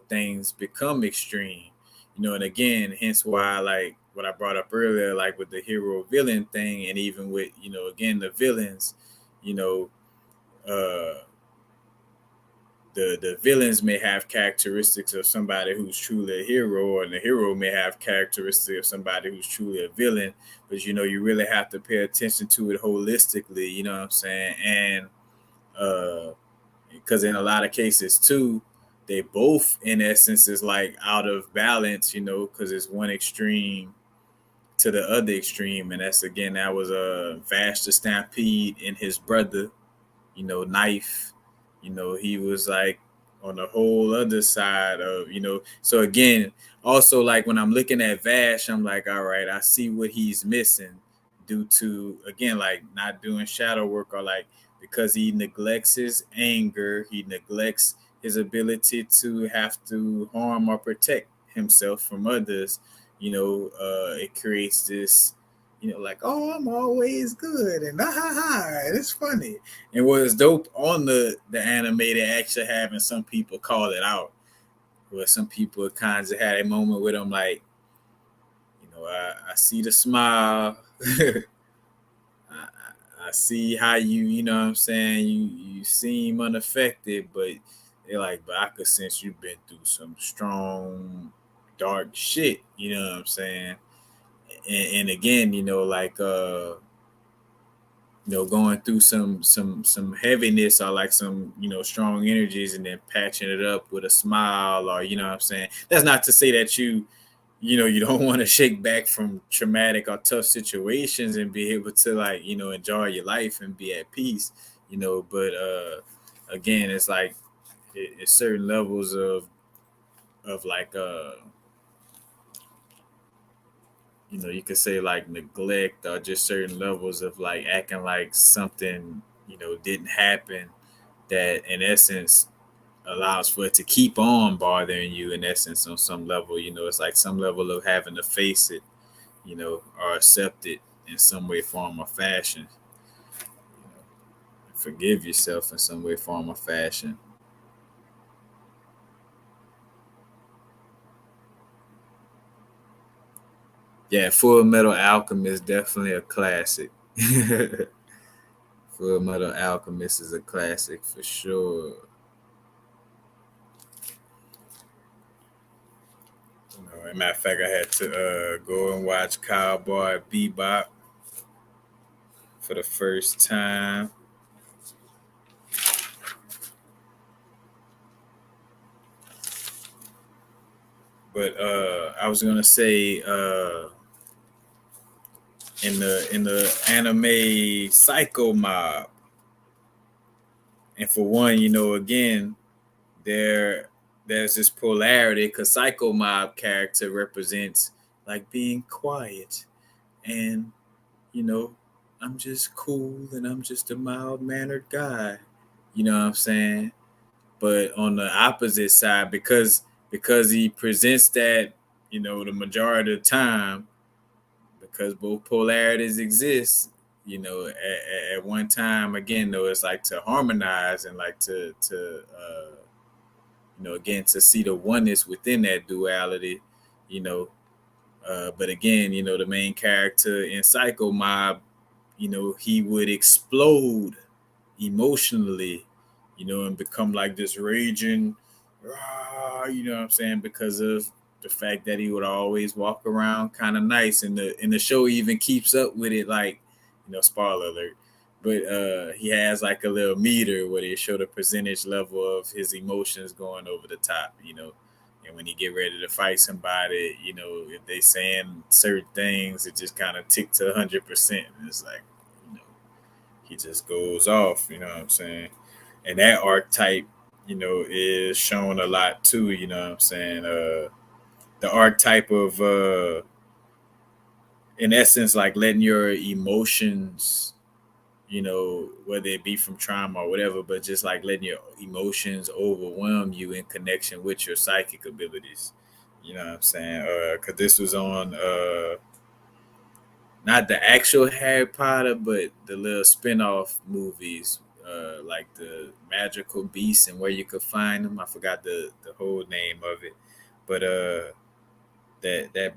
things become extreme, and again, hence why like what I brought up earlier, like with the hero villain thing, and even with again the villains, you know uh the villains may have characteristics of somebody who's truly a hero, and the hero may have characteristics of somebody who's truly a villain. But you really have to pay attention to it holistically. You know what I'm saying? And because in a lot of cases too, they both in essence is like out of balance. Because it's one extreme to the other extreme, and that was a Vash the Stampede and his brother, Knife. He was like on the whole other side of, so again, also like when I'm looking at Vash, I'm like, all right, I see what he's missing. due to, again, like not doing shadow work, or like because he neglects his anger, he neglects his ability to have to harm or protect himself from others. It creates this, like, oh, I'm always good and ha ha ha, it's funny. And what's dope on the anime, they actually having some people call it out, where some people kind of had a moment with him, like, I see the smile. I, I see how you know what I'm saying, you seem unaffected, but they're like, but I could sense you've been through some strong, dark shit. You know what I'm saying? And again, like going through some heaviness, or like some strong energies, and then patching it up with a smile, or what I'm saying. That's not to say that you don't want to shake back from traumatic or tough situations and be able to, like, enjoy your life and be at peace, but again, it's like it's certain levels of like you could say like neglect, or just certain levels of like acting like something didn't happen, that in essence allows for it to keep on bothering you, in essence, on some level. It's like some level of having to face it, or accept it in some way, form, or fashion. Forgive yourself in some way, form, or fashion. Yeah, Full Metal Alchemist, definitely a classic. Full Metal Alchemist is a classic for sure. As a matter of fact, I had to go and watch Cowboy Bebop for the first time. But I was gonna say, in the anime Psycho Mob, and for one, again, there's this polarity, because Psycho Mob character represents like being quiet, and you know I'm just cool, and I'm just a mild mannered guy. You know what I'm saying? But on the opposite side, because he presents that, the majority of the time, because both polarities exist, at one time, again, though, it's like to harmonize, and like to again, to see the oneness within that duality, you know but again, the main character in Psycho Mob, he would explode emotionally, and become like this raging, rah, what I'm saying, because of the fact that he would always walk around kind of nice, and the show even keeps up with it, like, spoiler alert, but he has like a little meter where they show the percentage level of his emotions going over the top, and when he get ready to fight somebody, if they saying certain things, it just kind of tick to 100%. And it's like, you know, he just goes off. You know what I'm saying? And that archetype, is shown a lot too. You know what I'm saying? The archetype of, in essence, like letting your emotions, whether it be from trauma or whatever, but just like letting your emotions overwhelm you in connection with your psychic abilities. You know what I'm saying? Because this was on not the actual Harry Potter, but the little spin-off movies, like the Magical Beasts and Where You Could Find Them. I forgot the whole name of it, but that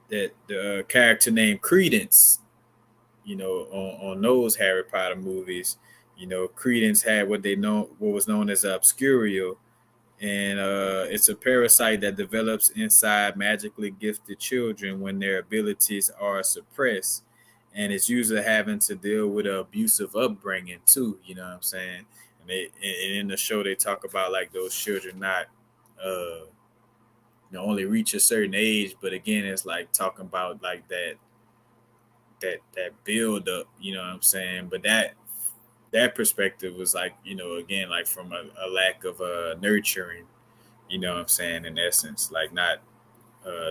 the character named Credence, on those Harry Potter movies, Credence had what was known as obscurial, and it's a parasite that develops inside magically gifted children when their abilities are suppressed, and it's usually having to deal with an abusive upbringing too. You know what I'm saying? And in the show they talk about like those children not only reach a certain age, but again, it's like talking about like that build up. You know what I'm saying? But that perspective was like, again, like from a lack of nurturing, you know what I'm saying, in essence, like not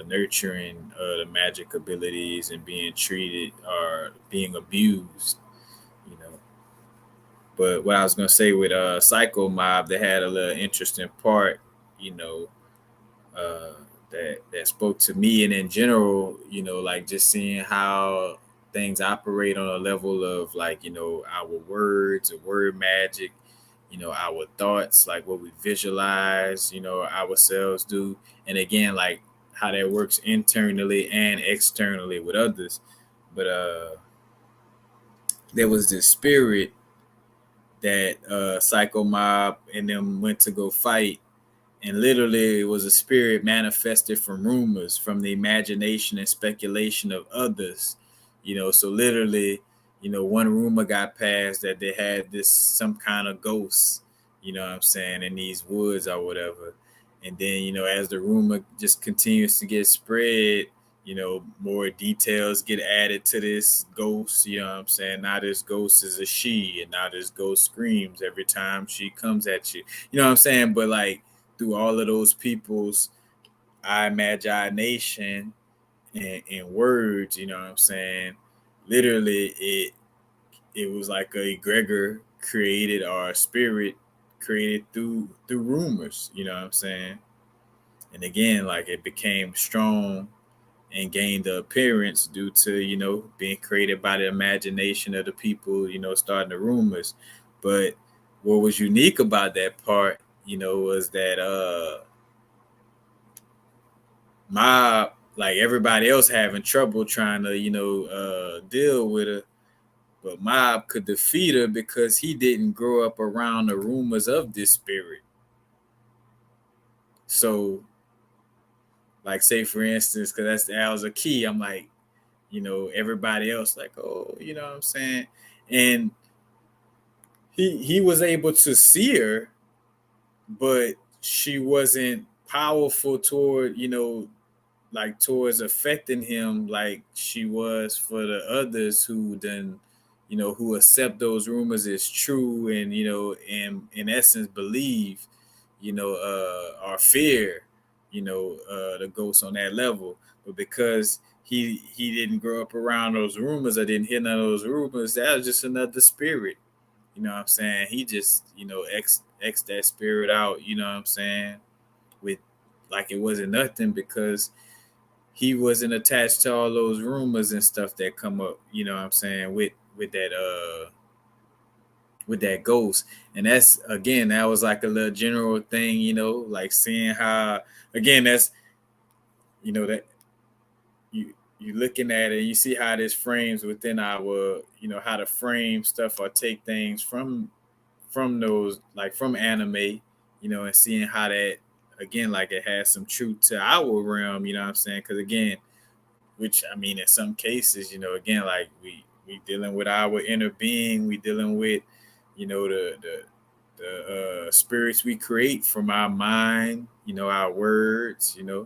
nurturing the magic abilities and being treated or being abused, you know. But what I was gonna say with Psycho Mob, they had a little interesting part, you know, uh, that spoke to me, and in general, you know, like just seeing how things operate on a level of like, you know, our words, or word magic, you know, our thoughts, like what we visualize, you know, ourselves do, and again, like how that works internally and externally with others. But there was this spirit that Psycho Mob and them went to go fight, and literally it was a spirit manifested from rumors, from the imagination and speculation of others, you know. So literally, you know, one rumor got passed that they had this some kind of ghost, you know what I'm saying, in these woods or whatever. And then, you know, as the rumor just continues to get spread, you know, more details get added to this ghost, you know what I'm saying. Now this ghost is a she, and now this ghost screams every time she comes at you, you know what I'm saying. But like, through all of those people's imagination and words, you know what I'm saying? Literally, it was like a egregor created, or a spirit created through rumors, you know what I'm saying? And again, like it became strong and gained the appearance due to, you know, being created by the imagination of the people, you know, starting the rumors. But what was unique about that part, you know, was that Mob, like everybody else, having trouble trying to, you know, deal with her, but Mob could defeat her because he didn't grow up around the rumors of this spirit. So, like, say for instance, because that was a key. I'm like, you know, everybody else, like, oh, you know what I'm saying, and he was able to see her, but she wasn't powerful toward, you know, like towards affecting him like she was for the others who then, you know, who accept those rumors as true, and, you know, and in essence believe, you know, or fear, you know, the ghost on that level. But because he didn't grow up around those rumors, or didn't hear none of those rumors, that was just another spirit, you know what I'm saying. He just, you know, x that spirit out, you know what I'm saying, with like it wasn't nothing, because he wasn't attached to all those rumors and stuff that come up, you know what I'm saying, with that ghost. And that's, again, that was like a little general thing, you know, like seeing how, again, that's, you know, that you looking at it, you see how this frames within our, you know, how to frame stuff or take things from those, like from anime, you know, and seeing how that, again, like it has some truth to our realm, you know what I'm saying. Because again, which I mean, in some cases, you know, again, like we dealing with our inner being, we dealing with, you know, the spirits we create from our mind, you know, our words, you know,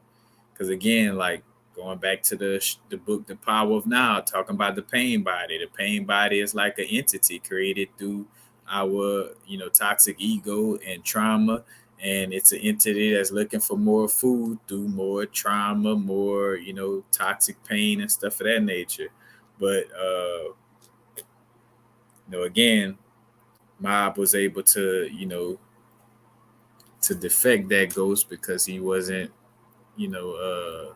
because again, like going back to the book, The Power of Now, talking about the pain body. The pain body is like an entity created through our, you know, toxic ego and trauma, and it's an entity that's looking for more food through more trauma, more, you know, toxic pain and stuff of that nature. But you know, again, Mob was able to, you know, to defect that ghost because he wasn't, you know,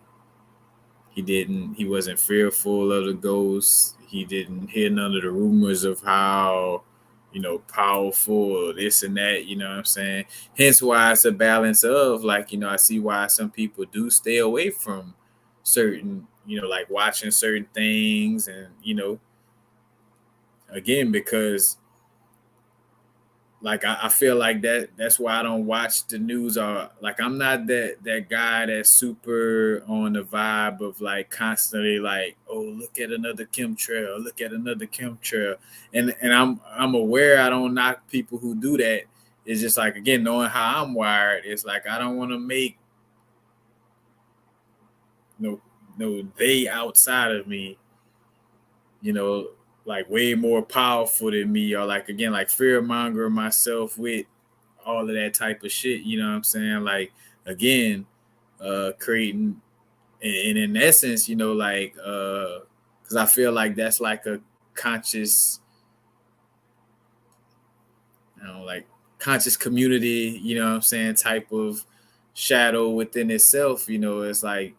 he wasn't fearful of the ghost. He didn't hear none of the rumors of how, you know, powerful or this and that, you know what I'm saying? Hence why it's a balance of, like, you know, I see why some people do stay away from certain, you know, like watching certain things, and, you know, again, because like I feel like that's why I don't watch the news, or like I'm not that guy that's super on the vibe of like constantly like, oh, look at another chemtrail, look at another chemtrail. And I'm aware, I don't knock people who do that. It's just like, again, knowing how I'm wired, it's like I don't want to make no they outside of me, you know, like way more powerful than me, or like, again, like fear monger myself with all of that type of shit, you know what I'm saying? Like, again, creating, and in essence, like because I feel like that's like a conscious, like conscious community, what I'm saying, type of shadow within itself. It's like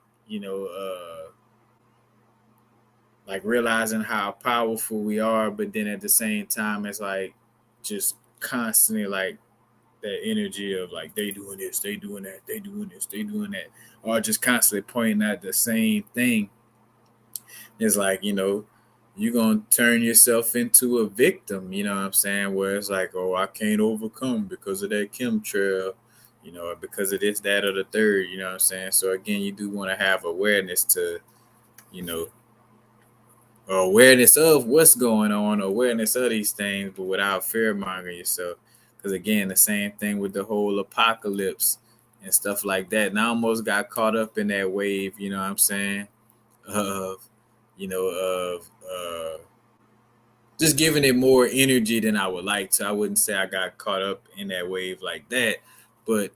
realizing how powerful we are, but then at the same time, it's like just constantly like that energy of like they doing this, they doing that, they doing this, they doing that, or just constantly pointing at the same thing. It's like, you're gonna turn yourself into a victim, you know what I'm saying? Where it's like, oh, I can't overcome because of that chemtrail, or because of this, that, or the third, you know what I'm saying? So again, you do want to have awareness to, you know, awareness of what's going on, awareness of these things, but without fear mongering yourself. Because again, the same thing with the whole apocalypse and stuff like that. And I almost got caught up in that wave, you know what I'm saying? Of, of just giving it more energy than I would like to. I wouldn't say I got caught up in that wave like that, but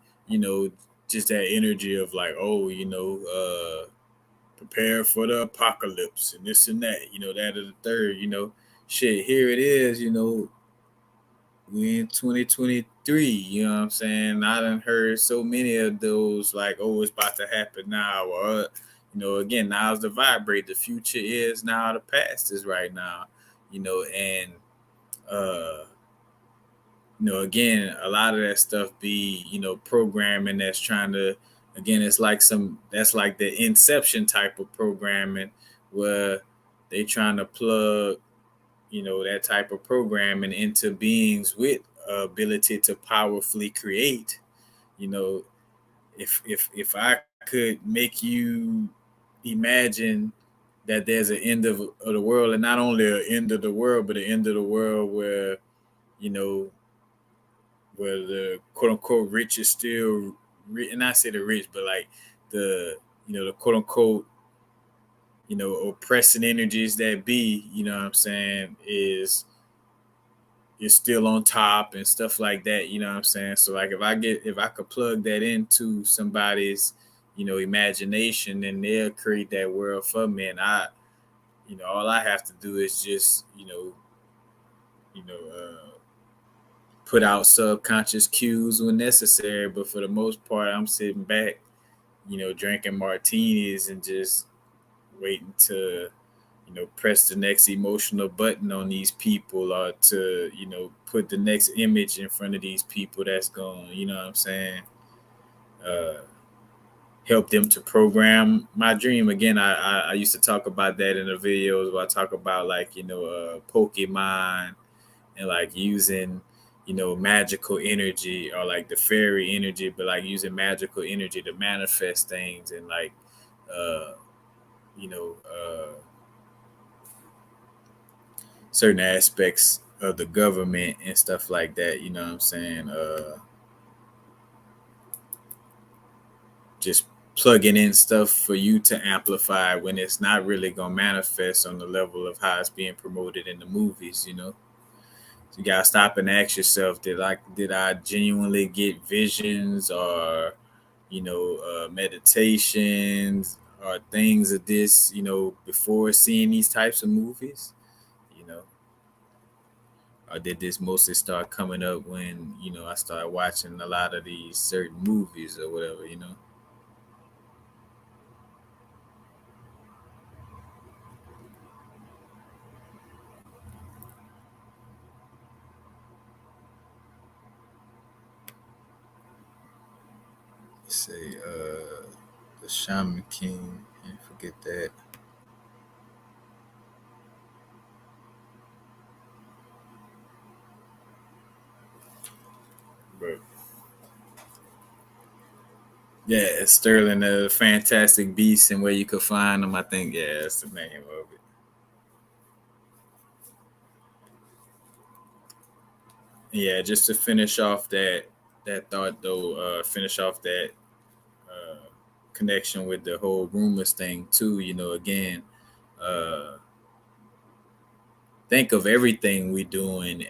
just that energy of like, oh, prepare for the apocalypse and this and that, that or the third, shit, here it is, we in 2023, you know what I'm saying? I done heard so many of those like, oh, it's about to happen now, or again, now's the vibrate, the future is now, the past is right now, and uh again, a lot of that stuff be, programming that's trying to, again, it's like that's like the inception type of programming where they trying to plug, that type of programming into beings with ability to powerfully create. You know, if I could make you imagine that there's an end of the world, and not only an end of the world, but an end of the world where, you know, where the quote unquote rich is still, and I say the rich, but like the, the quote unquote, oppressing energies that be, what I'm saying, is still on top and stuff like that, what I'm saying? So like if I could plug that into somebody's, imagination, then they'll create that world for me. And all I have to do is just, you know, put out subconscious cues when necessary. But for the most part, I'm sitting back, drinking martinis and just waiting to, press the next emotional button on these people, or to, put the next image in front of these people that's going, what I'm saying, uh, help them to program my dream. Again, I used to talk about that in the videos where I talk about like, Pokemon and like using, magical energy, or like the fairy energy, but like using magical energy to manifest things, and like, uh, you know, uh, certain aspects of the government and stuff like that. You know what I'm saying? Just plugging in stuff for you to amplify when it's not really gonna manifest on the level of how it's being promoted in the movies. So you gotta stop and ask yourself: did I genuinely get visions, or meditations, or things of this, before seeing these types of movies? You know, or did this mostly start coming up when I started watching a lot of these certain movies or whatever? Say the Shaman King, can't forget that. But yeah, Sterling the Fantastic Beast and Where You Could Find Them. I think, yeah, that's the name of it. Yeah, just to finish off that thought though, finish off that uh, connection with the whole rumors thing too. Again, uh, think of everything we doing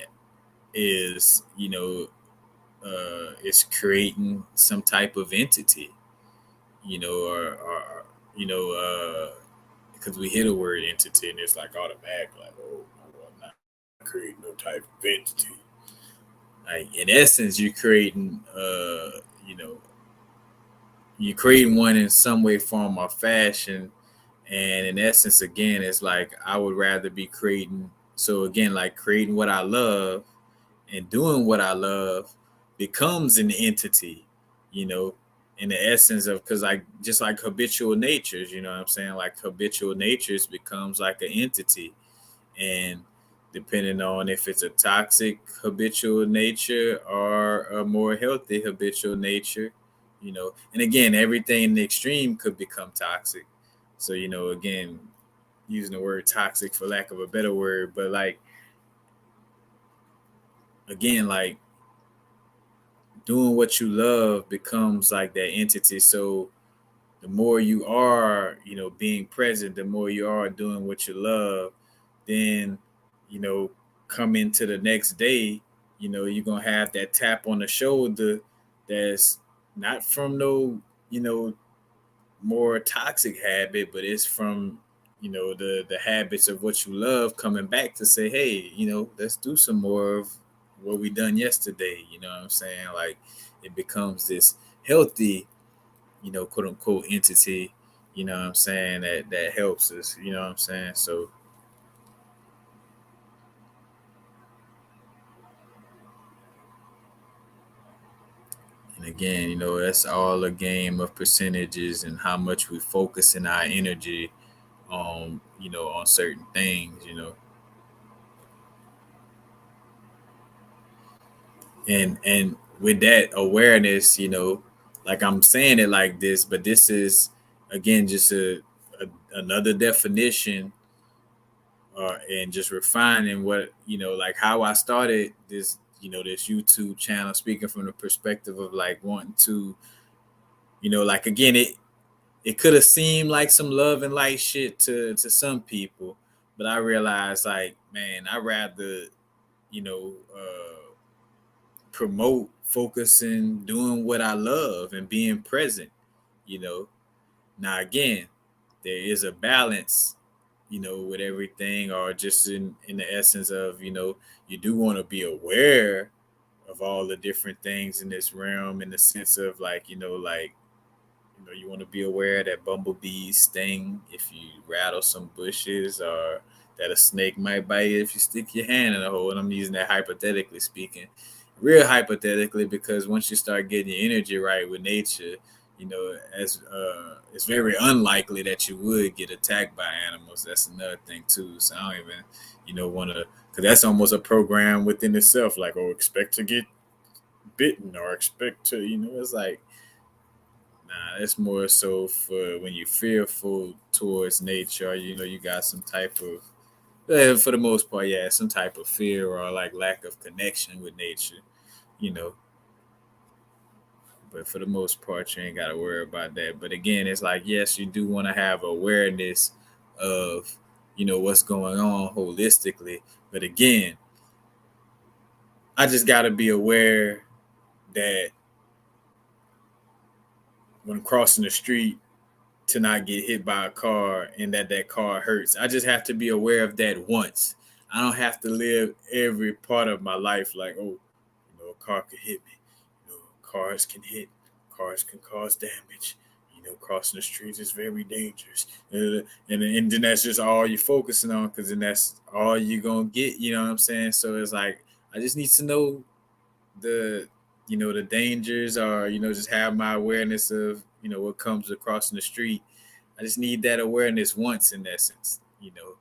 is is creating some type of entity, or you know, because we hear the word entity and it's like automatic, like, oh, I'm not creating no type of entity. Like in essence, you're creating, you know, you're creating one in some way, form, or fashion. And in essence, again, it's like I would rather be creating. So again, like creating what I love and doing what I love becomes an entity, you know, in the essence of because like just like habitual natures, you know what I'm saying? Like habitual natures becomes like an entity. And depending on if it's a toxic habitual nature or a more healthy habitual nature, you know, and again, everything in the extreme could become toxic. So, you know, again, using the word toxic for lack of a better word, but like again, like doing what you love becomes like that entity. So the more you are, you know, being present, the more you are doing what you love, then, you know, come into the next day, you know, you're gonna have that tap on the shoulder that's not from no, you know, more toxic habit, but it's from, you know, the habits of what you love coming back to say, hey, you know, let's do some more of what we done yesterday. You know what I'm saying? Like it becomes this healthy, you know, quote unquote entity, you know what I'm saying, that helps us, you know what I'm saying? So and again, you know, that's all a game of percentages and how much we focus in our energy on, you know, on certain things, you know. And with that awareness, you know, like I'm saying it like this, but this is again just a another definition and just refining what, you know, like how I started this, you know, this YouTube channel, speaking from the perspective of like wanting to, you know, like again, it could have seemed like some love and light shit to some people, but I realized like, man, I rather, you know, promote focusing, doing what I love and being present, you know. Now again, there is a balance, you know, with everything, or just in the essence of, you know, you do want to be aware of all the different things in this realm in the sense of like, you know, like, you know, you want to be aware that bumblebees sting if you rattle some bushes, or that a snake might bite you if you stick your hand in a hole. And I'm using that hypothetically speaking, real hypothetically, because once you start getting your energy right with nature, you know, as it's very unlikely that you would get attacked by animals. That's another thing too. So I don't even, you know, want to, because that's almost a program within itself. Like, oh, expect to get bitten or expect to, you know, it's like, nah, that's more so for when you're fearful towards nature. You know, you got some type of, for the most part, yeah, some type of fear or like lack of connection with nature. You know, but for the most part, you ain't got to worry about that. But again, it's like, yes, you do want to have awareness of, you know, what's going on holistically. But again, I just got to be aware that when crossing the street, to not get hit by a car and that car hurts. I just have to be aware of that once. I don't have to live every part of my life like, oh, you know, a car could hit me. You know, cars can hit, cars can cause damage. You know, crossing the streets is very dangerous. And then that's just all you're focusing on, because then that's all you're going to get. You know what I'm saying? So it's like, I just need to know the, you know, the dangers, or, you know, just have my awareness of, you know, what comes across in the street. I just need that awareness once in essence, you know,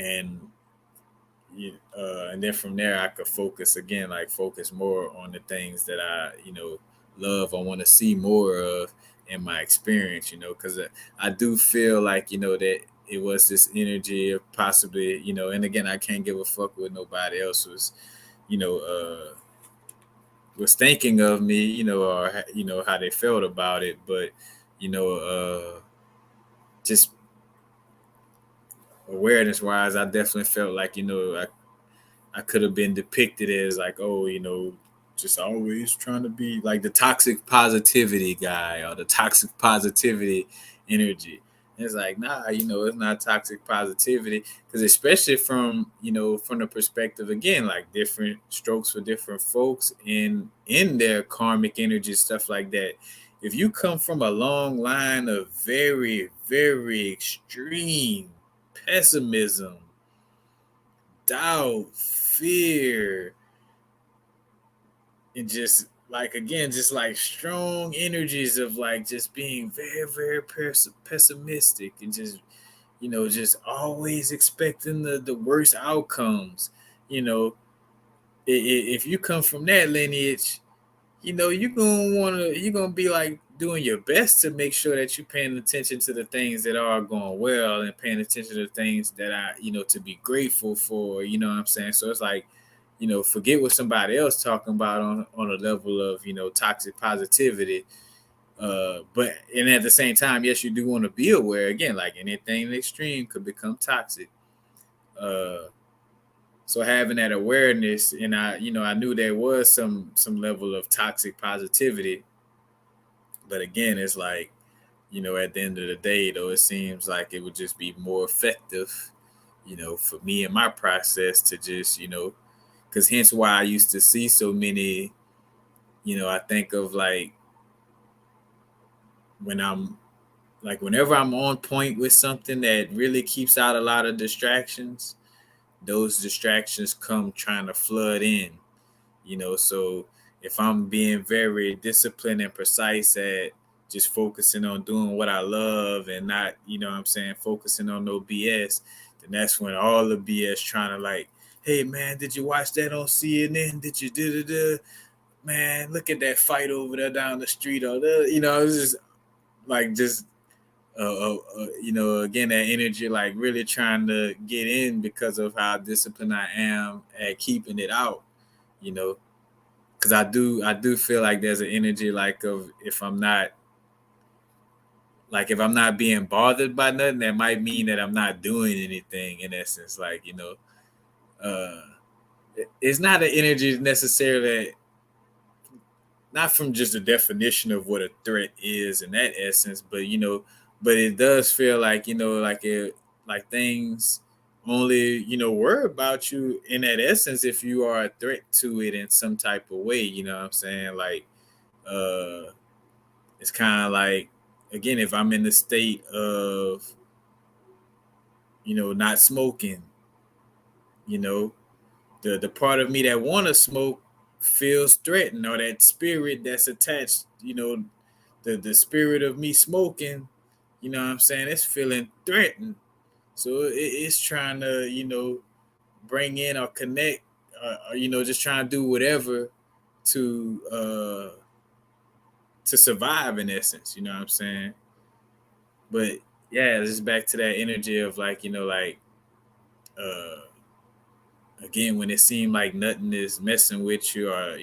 and and then from there I could focus again, like focus more on the things that I, you know, love, I want to see more of in my experience, you know, because I do feel like, you know, that it was this energy of possibly, you know, and again, I can't give a fuck what nobody else was, you know, was thinking of me, you know, or, you know, how they felt about it, but, you know, just awareness wise, I definitely felt like, you know, I could have been depicted as like, oh, you know, just always trying to be like the toxic positivity guy or the toxic positivity energy. And it's like, nah, it's not toxic positivity, because especially from from the perspective, again, like different strokes for different folks in their karmic energy, stuff like that. If you come from a long line of very, very extreme pessimism, doubt, fear, and just like, again, just like strong energies of like just being very, very pessimistic, and just just always expecting the worst outcomes. If you come from that lineage, you're gonna be like doing your best to make sure that you're paying attention to the things that are going well, and paying attention to the things that are, to be grateful for. You know what I'm saying? So it's like, forget what somebody else talking about on a level of, toxic positivity. But and at the same time, yes, you do want to be aware, again, like anything extreme could become toxic. Uh, so having that awareness, and I knew there was some level of toxic positivity, but again, it's like, at the end of the day, though, it seems like it would just be more effective, for me and my process to just, because hence why I used to see so many, I think of like when I'm like, whenever I'm on point with something that really keeps out a lot of distractions, those distractions come trying to flood in. So if I'm being very disciplined and precise at just focusing on doing what I love, and not, what I'm saying, focusing on no BS, then that's when all the BS trying to like, hey man, did you watch that on CNN? Did you do man, look at that fight over there down the street, or it's just like, just again, that energy, like really trying to get in because of how disciplined I am at keeping it out, because I do feel like there's an energy like of, if I'm not being bothered by nothing, that might mean that I'm not doing anything, in essence. Like, uh, it's not an energy necessarily, not from just the definition of what a threat is in that essence, but but it does feel like, like things only, worry about you in that essence if you are a threat to it in some type of way. You know what I'm saying? Like, uh, it's kind of like, again, if I'm in the state of, not smoking, you know, the part of me that want to smoke feels threatened, or that spirit that's attached, the spirit of me smoking, you know what I'm saying, it's feeling threatened. So it's trying to, bring in or connect, or, just trying to do whatever to to survive, in essence. You know what I'm saying? But yeah, just back to that energy of like, uh, again, when it seemed like nothing is messing with you, or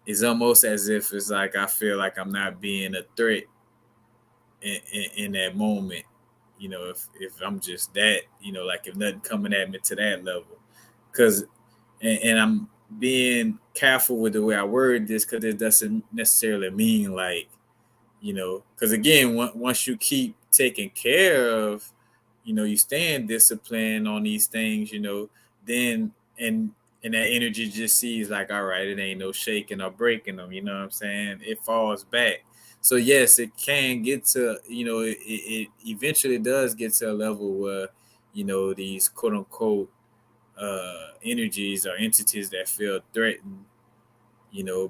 it's almost as if it's like I feel like I'm not being a threat in that moment. If I'm just that, like if nothing coming at me to that level, because and I'm being careful with the way I word this, because it doesn't necessarily mean like, because again, once you keep taking care of, you stand disciplined on these things, then and that energy just sees like, all right, it ain't no shaking or breaking them. You know what I'm saying? It falls back. So yes, it can get to, it eventually does get to a level where, these quote unquote energies or entities that feel threatened,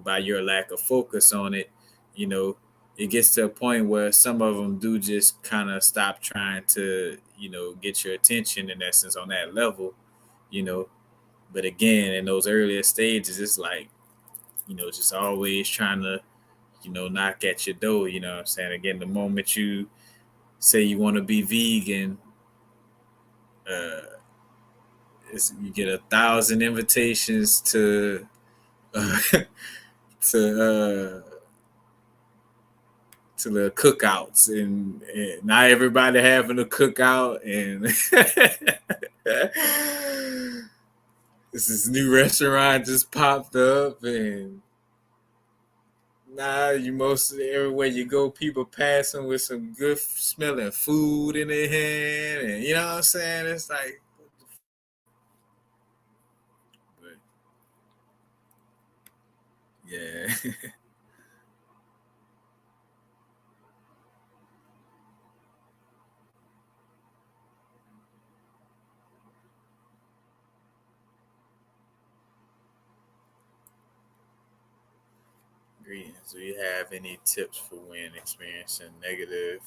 by your lack of focus on it, you know, it gets to a point where some of them do just kind of stop trying to, get your attention, in essence, on that level, you know. But again, in those earlier stages, it's like, just always trying to, knock at your door, you know what I'm saying? Again, the moment you say you want to be vegan, uh, you get 1,000 invitations to uh, to to the cookouts, and not everybody having a cookout, and this new restaurant just popped up, and now you most everywhere you go, people passing with some good smelling food in their hand, and you know what I'm saying? It's like, but yeah, greetings. Do you have any tips for when experiencing negative?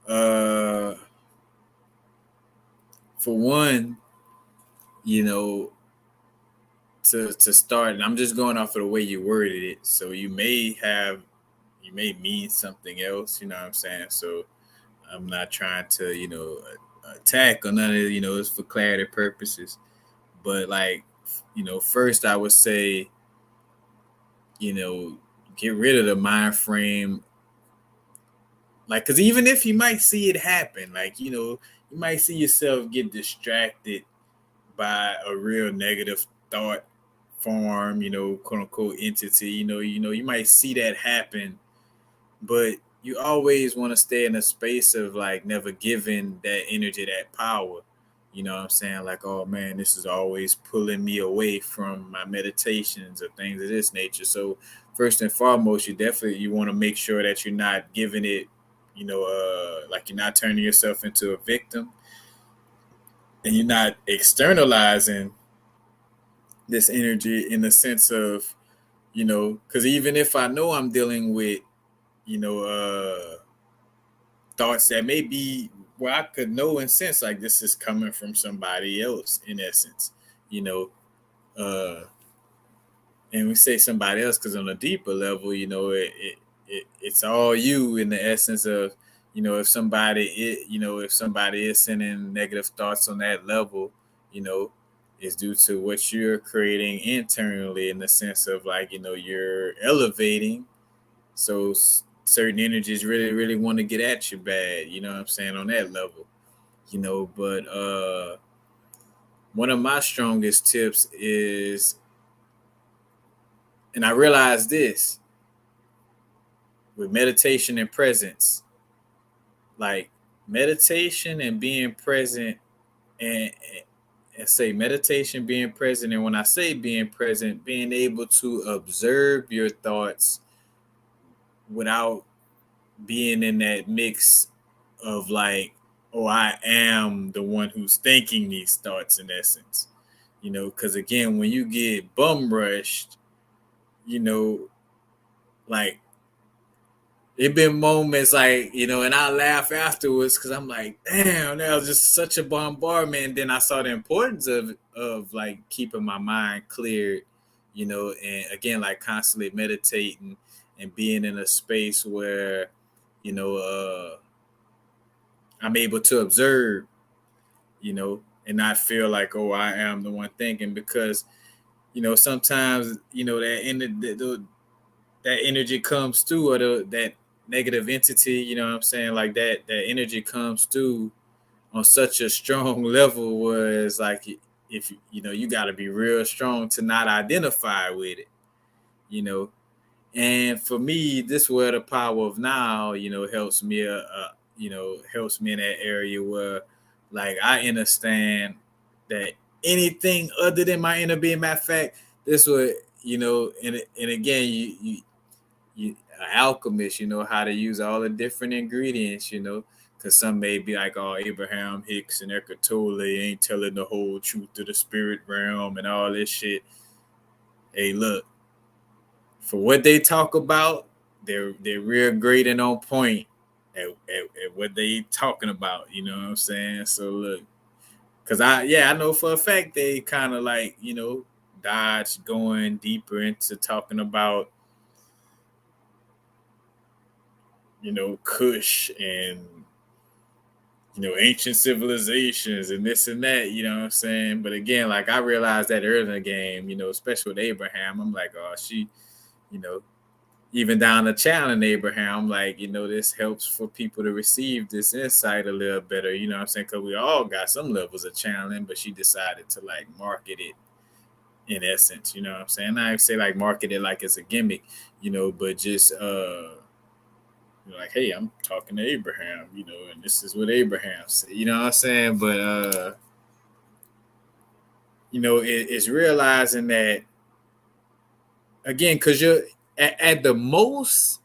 Uh, for one, you know, to start, and I'm just going off of the way you worded it. So you may mean something else. You know what I'm saying? So I'm not trying to, attack or none of it. It's for clarity purposes. But like, first I would say, you know, get rid of the mind frame. Like, because even if you might see it happen, like, you might see yourself get distracted by a real negative thought form, quote unquote entity. You might see that happen, but you always want to stay in a space of like never giving that energy that power. You know what I'm saying? Like, oh man, this is always pulling me away from my meditations or things of this nature. So first and foremost, you want to make sure that you're not giving it, like you're not turning yourself into a victim, and you're not externalizing this energy in the sense of, because even if I know I'm dealing with, you know, thoughts that may be where I could know and sense like this is coming from somebody else in essence, you know, uh, and we say somebody else because on a deeper level, it's all you in the essence of, if somebody is sending negative thoughts on that level, you know, is due to what you're creating internally in the sense of like, you're elevating. So certain energies really, really want to get at you bad, you know what I'm saying, on that level, but one of my strongest tips is, and I realized this with meditation and presence, like meditation and being present, and say meditation, being present, and when I say being present, being able to observe your thoughts without being in that mix of like, oh, I am the one who's thinking these thoughts in essence, because again, when you get bum rushed, you know, like it been moments like, and I laugh afterwards because I'm like, damn, that was just such a bombardment. And then I saw the importance of like keeping my mind cleared, and again, like constantly meditating and being in a space where, you know, I'm able to observe, and not feel like, oh, I am the one thinking, because, sometimes, that energy comes through, or that negative entity, you know what I'm saying? Like that energy comes through on such a strong level where it's like, if you got to be real strong to not identify with it, you know. And for me, this where the power of now, helps me, helps me in that area where, like, I understand that anything other than my inner being, matter of fact, this would, and again, you alchemist, how to use all the different ingredients, because some may be like, oh, Abraham Hicks and Eckhart Tolle ain't telling the whole truth of the spirit realm and all this shit. Hey, look, for what they talk about, they're real great and on point at what they talking about. You know what I'm saying? So look, because I know for a fact they kind of like, dodge going deeper into talking about, Kush and, ancient civilizations and this and that, you know what I'm saying? But again, like I realized that early in the game, especially with Abraham, I'm like, oh, she, you know, even down to channeling Abraham, like, this helps for people to receive this insight a little better, you know what I'm saying? Because we all got some levels of channeling, but she decided to like market it in essence, you know what I'm saying? I say like market it like it's a gimmick, but just like, hey, I'm talking to Abraham, and this is what Abraham said, you know what I'm saying? But it's realizing that again, because you're at the most,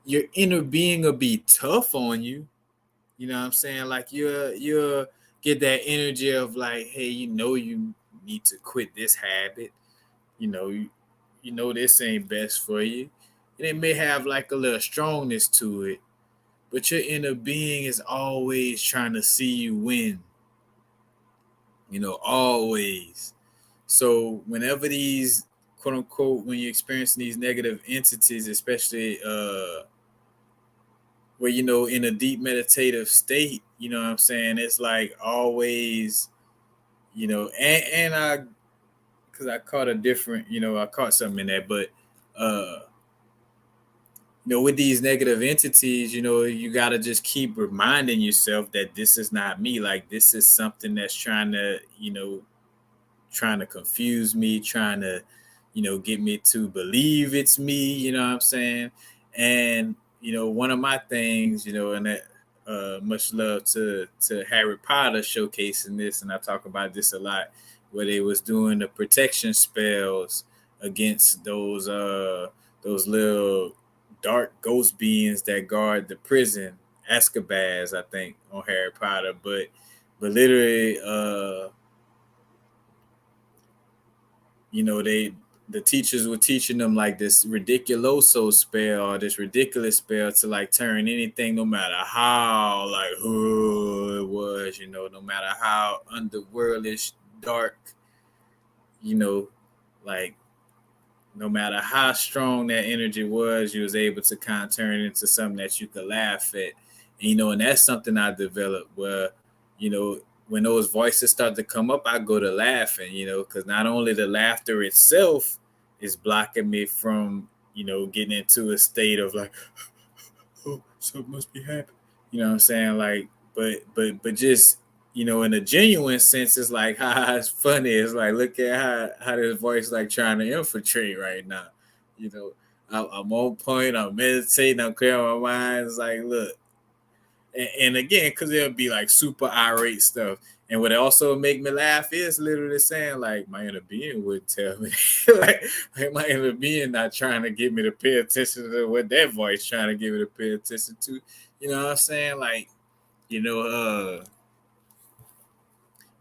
your inner being will be tough on you. You know what I'm saying? Like you'll get that energy of like, hey, you need to quit this habit. You know this ain't best for you. And it may have like a little strongness to it, but your inner being is always trying to see you win. Always. So whenever these quote unquote, when you're experiencing these negative entities, especially where in a deep meditative state, you know what I'm saying, it's like always, and I, because I caught a different, I caught something in that, but uh with these negative entities, you got to just keep reminding yourself that this is not me. Like, this is something that's trying to confuse me, trying to, get me to believe it's me, you know what I'm saying? And, one of my things, and that much love to Harry Potter showcasing this, and I talk about this a lot, where they was doing the protection spells against those little dark ghost beings that guard the prison, Azkaban's, I think, on Harry Potter. But literally, the teachers were teaching them like this ridiculoso spell or this ridiculous spell to like turn anything, no matter how like who it was, no matter how underworldish dark, like no matter how strong that energy was, you was able to kind of turn it into something that you could laugh at. And that's something I developed where, when those voices start to come up, I go to laughing, because not only the laughter itself is blocking me from, getting into a state of like, oh, something must be happening. You know what I'm saying? Like, but just, in a genuine sense, it's like, ha, it's funny. It's like, look at how this voice like trying to infiltrate right now. You know, I'm on point. I'm meditating. I'm clearing my mind. It's like, look, and again, because it'll be like super irate stuff. And what also make me laugh is literally saying like my inner being would tell me, like my inner being not trying to get me to pay attention to what that voice trying to get me to pay attention to. You know what I'm saying? Like, you know,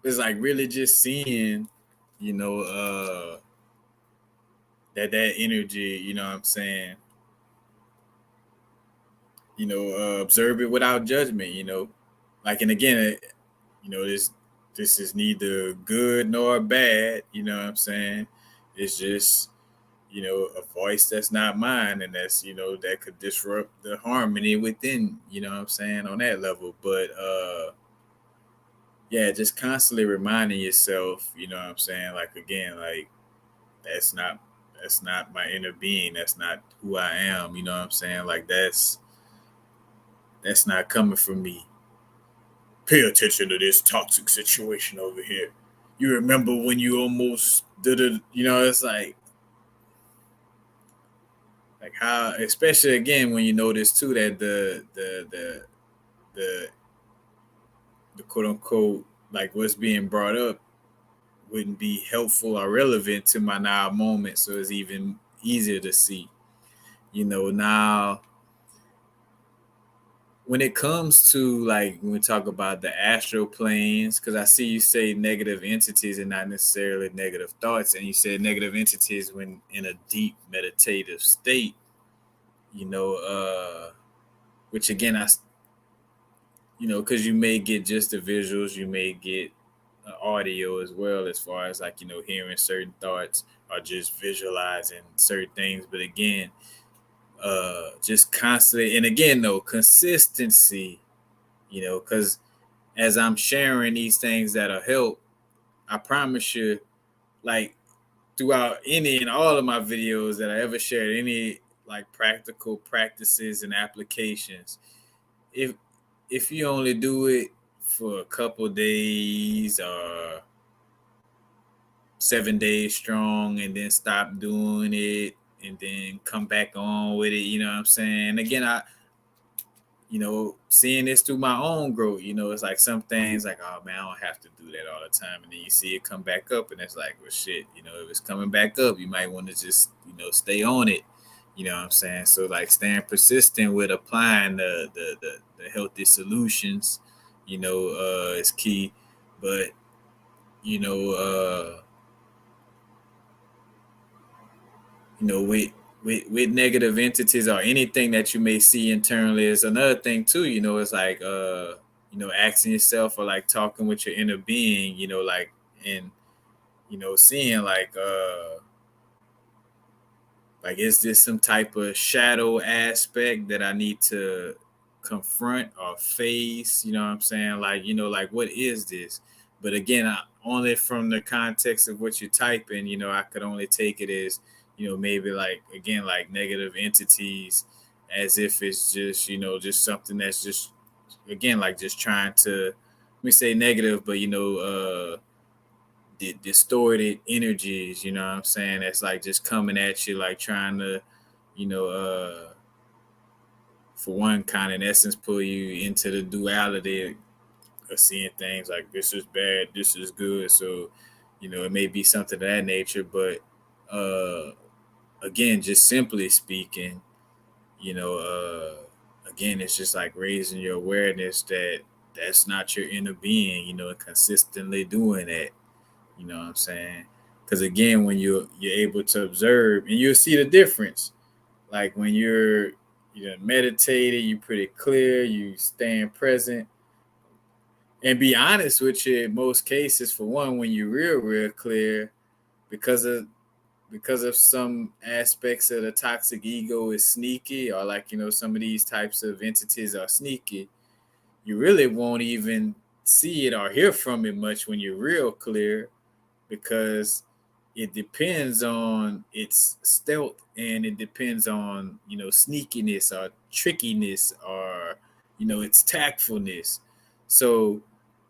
it's like really just seeing, you know, that energy. You know what I'm saying? Observe it without judgment. Like, and again, this is neither good nor bad. You know what I'm saying? It's just a voice that's not mine, and that's that could disrupt the harmony within. You know what I'm saying, on that level. But yeah, just constantly reminding yourself. You know what I'm saying? Like, again, like that's not my inner being. That's not who I am. You know what I'm saying? Like that's not coming from me. Pay attention to this toxic situation over here. You remember when you almost did it? It's like how, especially again when you notice too that the the quote unquote like what's being brought up wouldn't be helpful or relevant to my now moment, so it's even easier to see. Now when it comes to like when we talk about the astral planes, because I see you say negative entities and not necessarily negative thoughts, and you said negative entities when in a deep meditative state, you know, which again, because you may get just the visuals, you may get audio as well, as far as like, hearing certain thoughts or just visualizing certain things. But again, just constantly, and again, though, consistency, because as I'm sharing these things that'll help, I promise you, like throughout any and all of my videos that I ever shared, any like practical practices and applications. If if you only do it for a couple days or 7 days strong and then stop doing it and then come back on with it, you know what I'm saying? Again, seeing this through my own growth, it's like some things like, oh man, I don't have to do that all the time. And then you see it come back up and it's like, well, shit, if it's coming back up, you might want to just, stay on it. You know what I'm saying? So like staying persistent with applying the healthy solutions, is key. But, you know, uh, with negative entities or anything that you may see internally is another thing too. It's like asking yourself or like talking with your inner being, like, and seeing like is this some type of shadow aspect that I need to confront or face? You know what I'm saying? Like, like what is this? But again, only from the context of what you're typing, I could only take it as, maybe like, again, like negative entities, as if it's just, just something that's just, again, like just trying to, let me say negative, but, distorted energies, you know what I'm saying? That's like just coming at you, like trying to, you know, for one, kind of in essence, pull you into the duality of seeing things like this is bad, this is good. So, it may be something of that nature, but again, just simply speaking, again, it's just like raising your awareness that that's not your inner being, and consistently doing that. You know what I'm saying? Because again, when you're able to observe, and you'll see the difference. Like when you're meditating, you're pretty clear, you staying present, and be honest with you. In most cases, for one, when you're real clear, because of some aspects of the toxic ego is sneaky, or like some of these types of entities are sneaky. You really won't even see it or hear from it much when you're real clear, because it depends on its stealth, and it depends on sneakiness or trickiness, or its tactfulness. So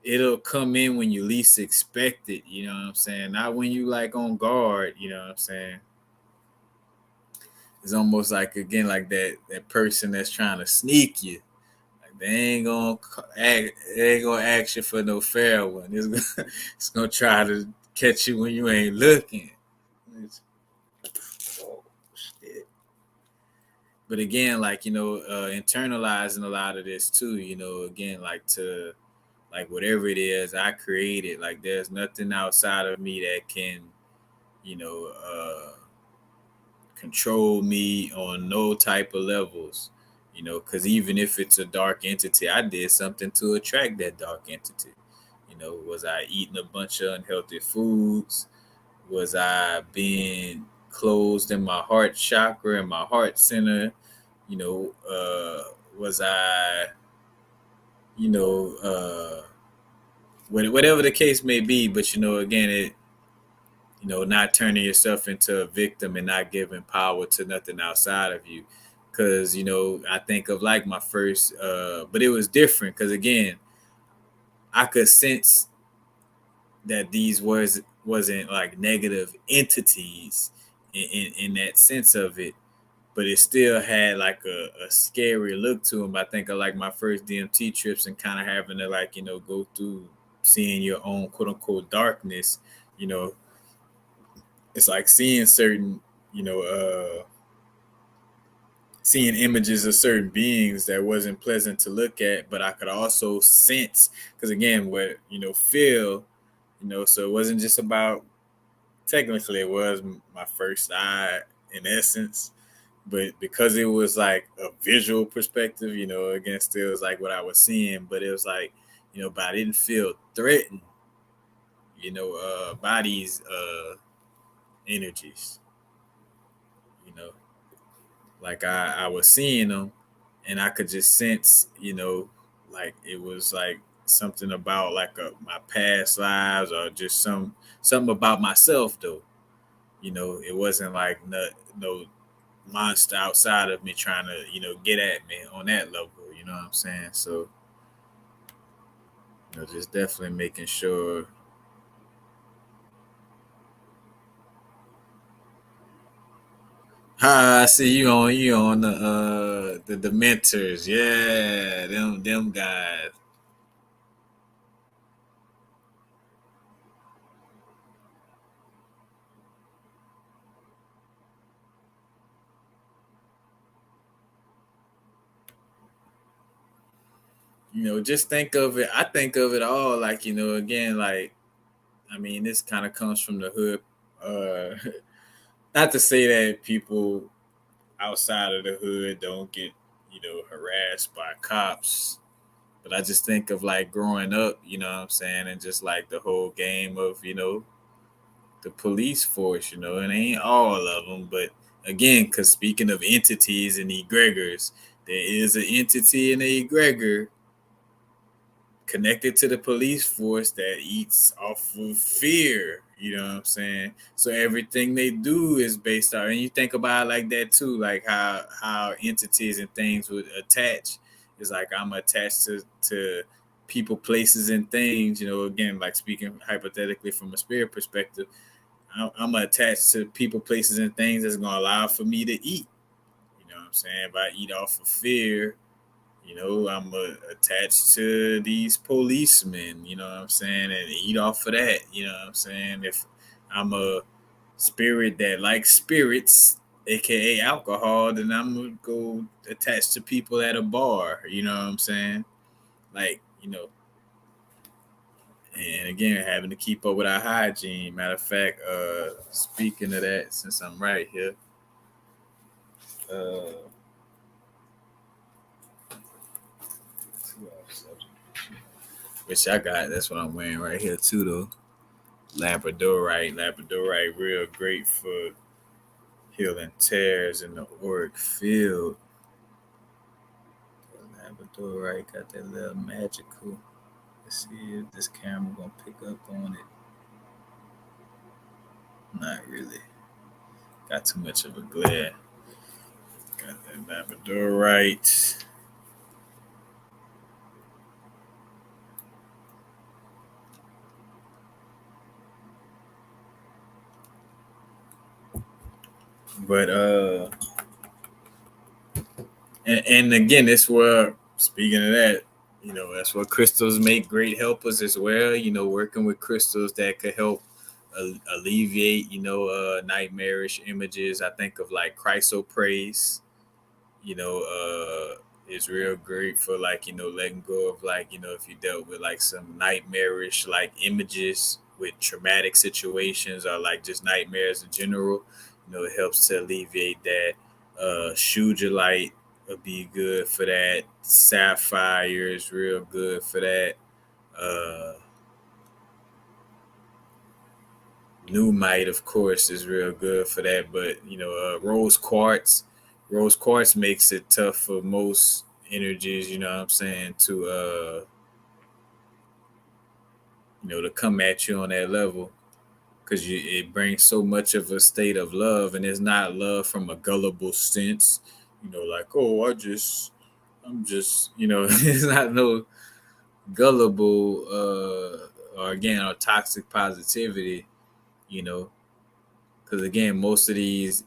it'll come in when you least expect it, you know what I'm saying? Not when you like on guard, you know what I'm saying? It's almost like, again, like that person that's trying to sneak you. They ain't gonna ask you for no fair one. It's gonna try to catch you when you ain't looking. Oh, shit. But again, like internalizing a lot of this too. Again, like to like whatever it is I created. Like there's nothing outside of me that can, you know, uh, control me on no type of levels. Because even if it's a dark entity, I did something to attract that dark entity. Was I eating a bunch of unhealthy foods? Was I being closed in my heart chakra and my heart center? Was I, you know, uh, whatever the case may be, but again, not turning yourself into a victim and not giving power to nothing outside of you. Because, I think of like my first, but it was different because, again, I could sense that these words wasn't like negative entities in that sense of it, but it still had like a scary look to them. I think of like my first DMT trips and kind of having to like, go through seeing your own quote unquote darkness. you know, it's like seeing certain, you know, seeing images of certain beings that wasn't pleasant to look at, but I could also sense, because again, what, feel, so it wasn't just about, technically it was my first eye in essence, but because it was like a visual perspective, again, still was like what I was seeing, but it was like, but I didn't feel threatened, by these energies, you know, like I was seeing them and I could just sense, like it was like something about like my past lives or just something about myself though. It wasn't like no monster outside of me trying to, get at me on that level. You know what I'm saying? So, just definitely making sure. I see you on the mentors. Yeah, them guys. Just think of it. I think of it all like, again, like, I mean, this kind of comes from the hood. Not to say that people outside of the hood don't get, harassed by cops, but I just think of like growing up, you know what I'm saying, and just like the whole game of, the police force, and it ain't all of them, but again, because speaking of entities and egregors, there is an entity in the egregor connected to the police force that eats off of fear. You know what I'm saying? So everything they do is based on, and you think about it like that too, like how entities and things would attach. It's like I'm attached to people, places, and things. Again, like speaking hypothetically from a spirit perspective, I'm attached to people, places, and things that's gonna allow for me to eat. You know what I'm saying? If I eat off of fear, I'm attached to these policemen, you know what I'm saying, and eat off of that, you know what I'm saying. If I'm a spirit that likes spirits, aka alcohol, then I'm gonna go attached to people at a bar, you know what I'm saying? Like, and again, having to keep up with our hygiene. Matter of fact, speaking of that, since I'm right here, uh, which I got, that's what I'm wearing right here too, though. Labradorite, real great for healing tears in the auric field. Labradorite got that little magical. Let's see if this camera gonna pick up on it. Not really. Got too much of a glare. Got that Labradorite. But and again, this where speaking of that, that's where crystals make great helpers as well. Working with crystals that could help alleviate, nightmarish images. I think of like chrysoprase, you know, is real great for like, letting go of like, if you dealt with like some nightmarish like images with traumatic situations or like just nightmares in general, it helps to alleviate that. Shujalite would be good for that. Sapphire is real good for that. Uh, Newmite, of course, is real good for that. But rose quartz makes it tough for most energies. You know what I'm saying, to come at you on that level because it brings so much of a state of love, and it's not love from a gullible sense. Like, oh, I'm just, it's not no gullible or again or toxic positivity. You know, because again, most of these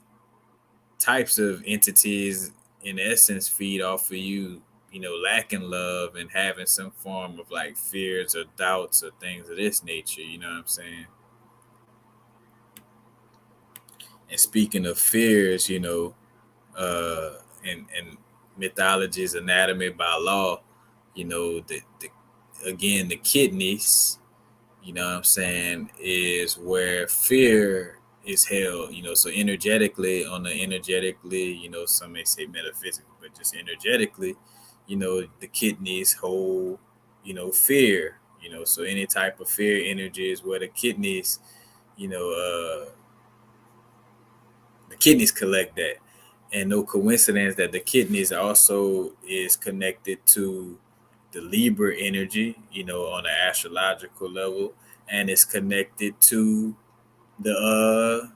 types of entities in essence feed off of you, lacking love and having some form of like fears or doubts or things of this nature, you know what I'm saying? And speaking of fears, and mythology's anatomy by law, the again the kidneys, you know what I'm saying, is where fear is held, so energetically, some may say metaphysically, but just energetically, the kidneys hold, fear, so any type of fear energy is where you know, the kidneys collect that. And no coincidence that the kidneys also is connected to the Libra energy, on the astrological level, and it's connected to the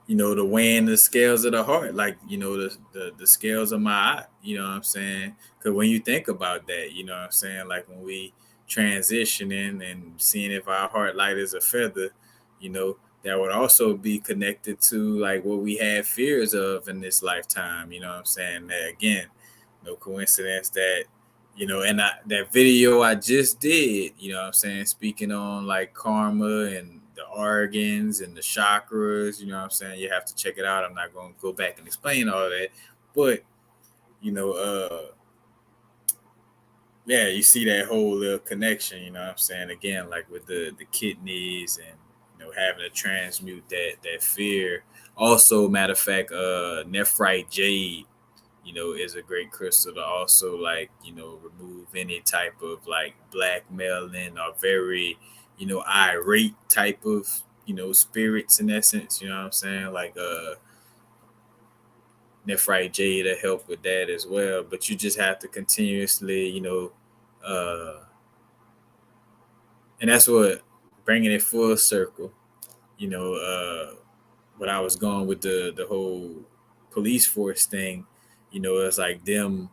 the weighing the scales of the heart, like the scales of my eye. You know what I'm saying? Because when you think about that, you know what I'm saying, like when we transitioning and seeing if our heart light is a feather, that would also be connected to like what we had fears of in this lifetime. You know what I'm saying? That again, no coincidence that and that video I just did, what I'm saying, speaking on like karma and the organs and the chakras, what I'm saying, you have to check it out. I'm not going to go back and explain all that, but you know, uh, yeah, you see that whole little connection, what I'm saying, again, like with the kidneys and having to transmute that fear. Also, matter of fact, nephrite jade, is a great crystal to also like, remove any type of like blackmailing or very, irate type of, spirits in essence, you know what I'm saying? Like nephrite jade to help with that as well. But you just have to continuously, and that's what bringing it full circle, you know, what I was going with the whole police force thing, it's like them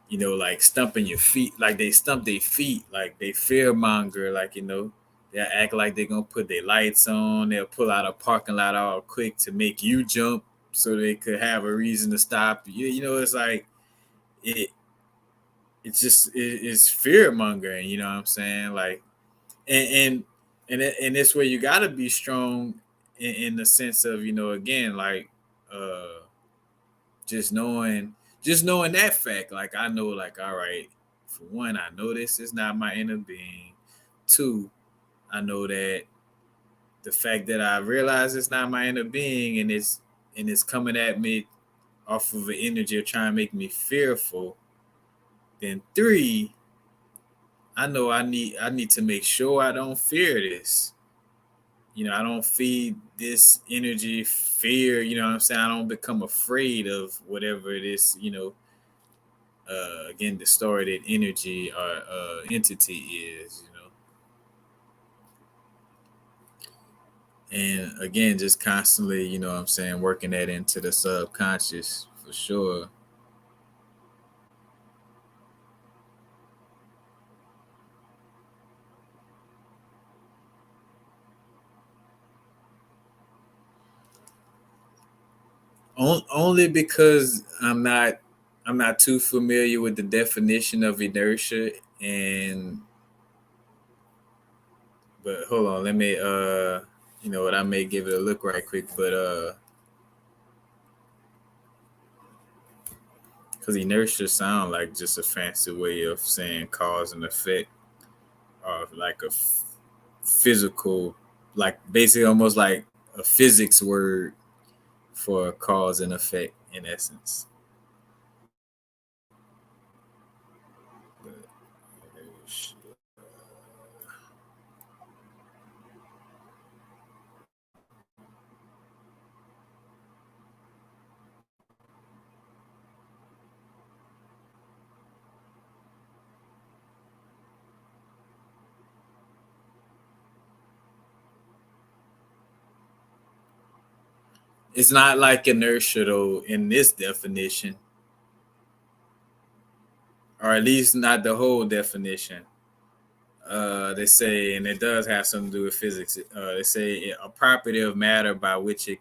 like stumping your feet, like they stump their feet, like they fear monger, like they act like they're gonna put their lights on, they'll pull out a parking lot all quick to make you jump so they could have a reason to stop you. It's like it it's fear mongering, you know what I'm saying? Like and and it's where you gotta be strong in the sense of, again, like uh just knowing that fact. Like I know, like, all right, for one, I know this is not my inner being. Two, I know that the fact that I realize it's not my inner being and it's coming at me off of an energy of trying to make me fearful. Then three, I know I need to make sure I don't fear this. I don't feed this energy fear, you know what I'm saying? I don't become afraid of whatever it is, again, distorted energy or entity is, and again, just constantly, what I'm saying, working that into the subconscious for sure. Only because I'm not too familiar with the definition of inertia, and but hold on, let me you know what, I may give it a look right quick, but because inertia sound like just a fancy way of saying cause and effect, or like physical, like basically almost like a physics word for cause and effect in essence. But it's not like inertia though in this definition, or at least not the whole definition. They say, and it does have something to do with physics. They say a property of matter by which it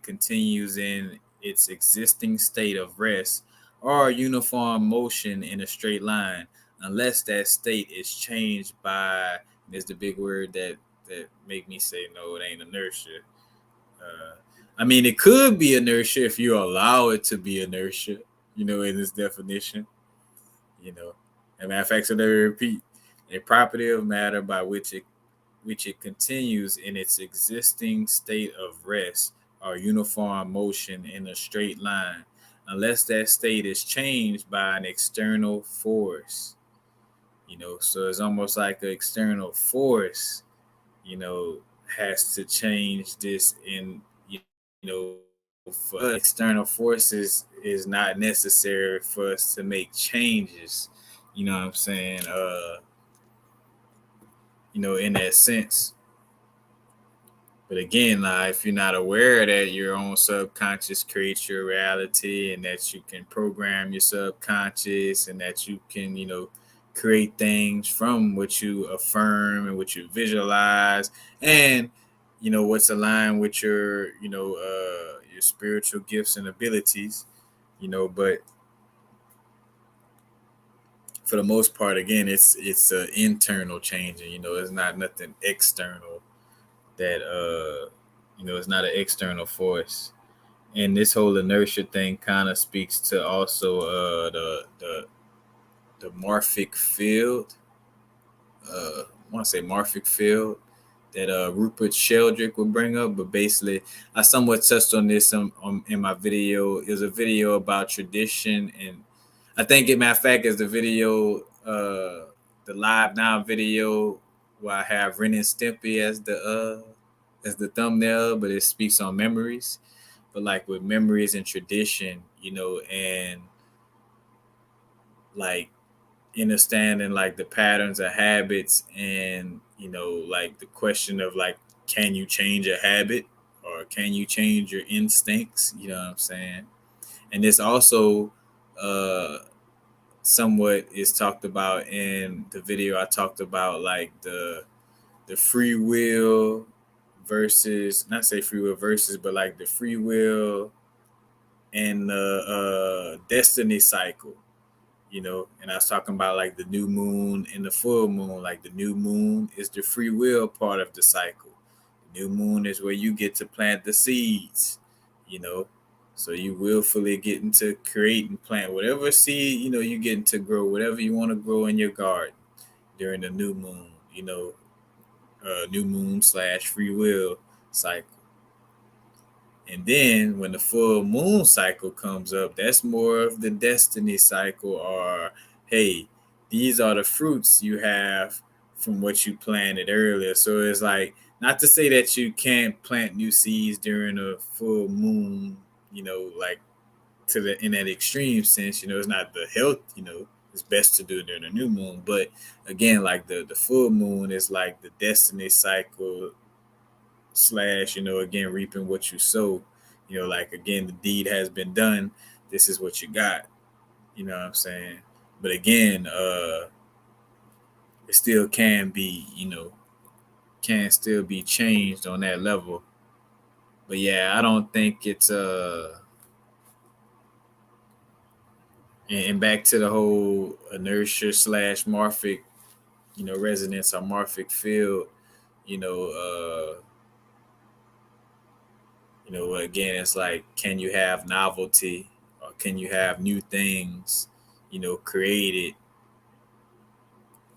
continues in its existing state of rest or uniform motion in a straight line, unless that state is changed by. There's the big word that make me say no, it ain't inertia. Uh, I mean, it could be inertia if you allow it to be inertia. In this definition. You know, and matter of fact, so they repeat a property of matter by which it continues in its existing state of rest or uniform motion in a straight line, unless that state is changed by an external force. So it's almost like an external force, you know, has to change this in, know, for external forces is not necessary for us to make changes. You know what I'm saying? In that sense. But again, if you're not aware that your own subconscious creates your reality, and that you can program your subconscious, and that you can, create things from what you affirm and what you visualize, and what's aligned with your spiritual gifts and abilities, but for the most part, again, it's an internal change, and it's not nothing external that it's not an external force. And this whole inertia thing kind of speaks to also the morphic field. I want to say morphic field that Rupert Sheldrake would bring up, but basically, I somewhat touched on this in my video. It was a video about tradition, and I think, matter of fact, is the video, the live now video, where I have Ren and Stimpy as the thumbnail, but it speaks on memories. But like with memories and tradition, and like understanding like the patterns of habits, and like the question of like, can you change a habit, or can you change your instincts? You know what I'm saying? And this also somewhat is talked about in the video. I talked about like the free will versus, not say free will versus, but like the free will and the destiny cycle, and I was talking about like the new moon and the full moon. Like the new moon is the free will part of the cycle. The new moon is where you get to plant the seeds, you know. So you willfully getting to create and plant whatever seed, you getting to grow whatever you want to grow in your garden during the new moon, new moon / free will cycle. And then when the full moon cycle comes up, that's more of the destiny cycle, or hey, these are the fruits you have from what you planted earlier. So it's like, not to say that you can't plant new seeds during a full moon, like to the in that extreme sense, it's not the health, it's best to do it during a new moon. But again, like the full moon is like the destiny cycle / again, reaping what you sow. Like again, the deed has been done. This is what you got. You know what I'm saying? But again, it still can be, can still be changed on that level. But yeah, I don't think it's and back to the whole inertia / morphic, resonance or morphic field, you know, uh, again, it's like, can you have novelty, or can you have new things, created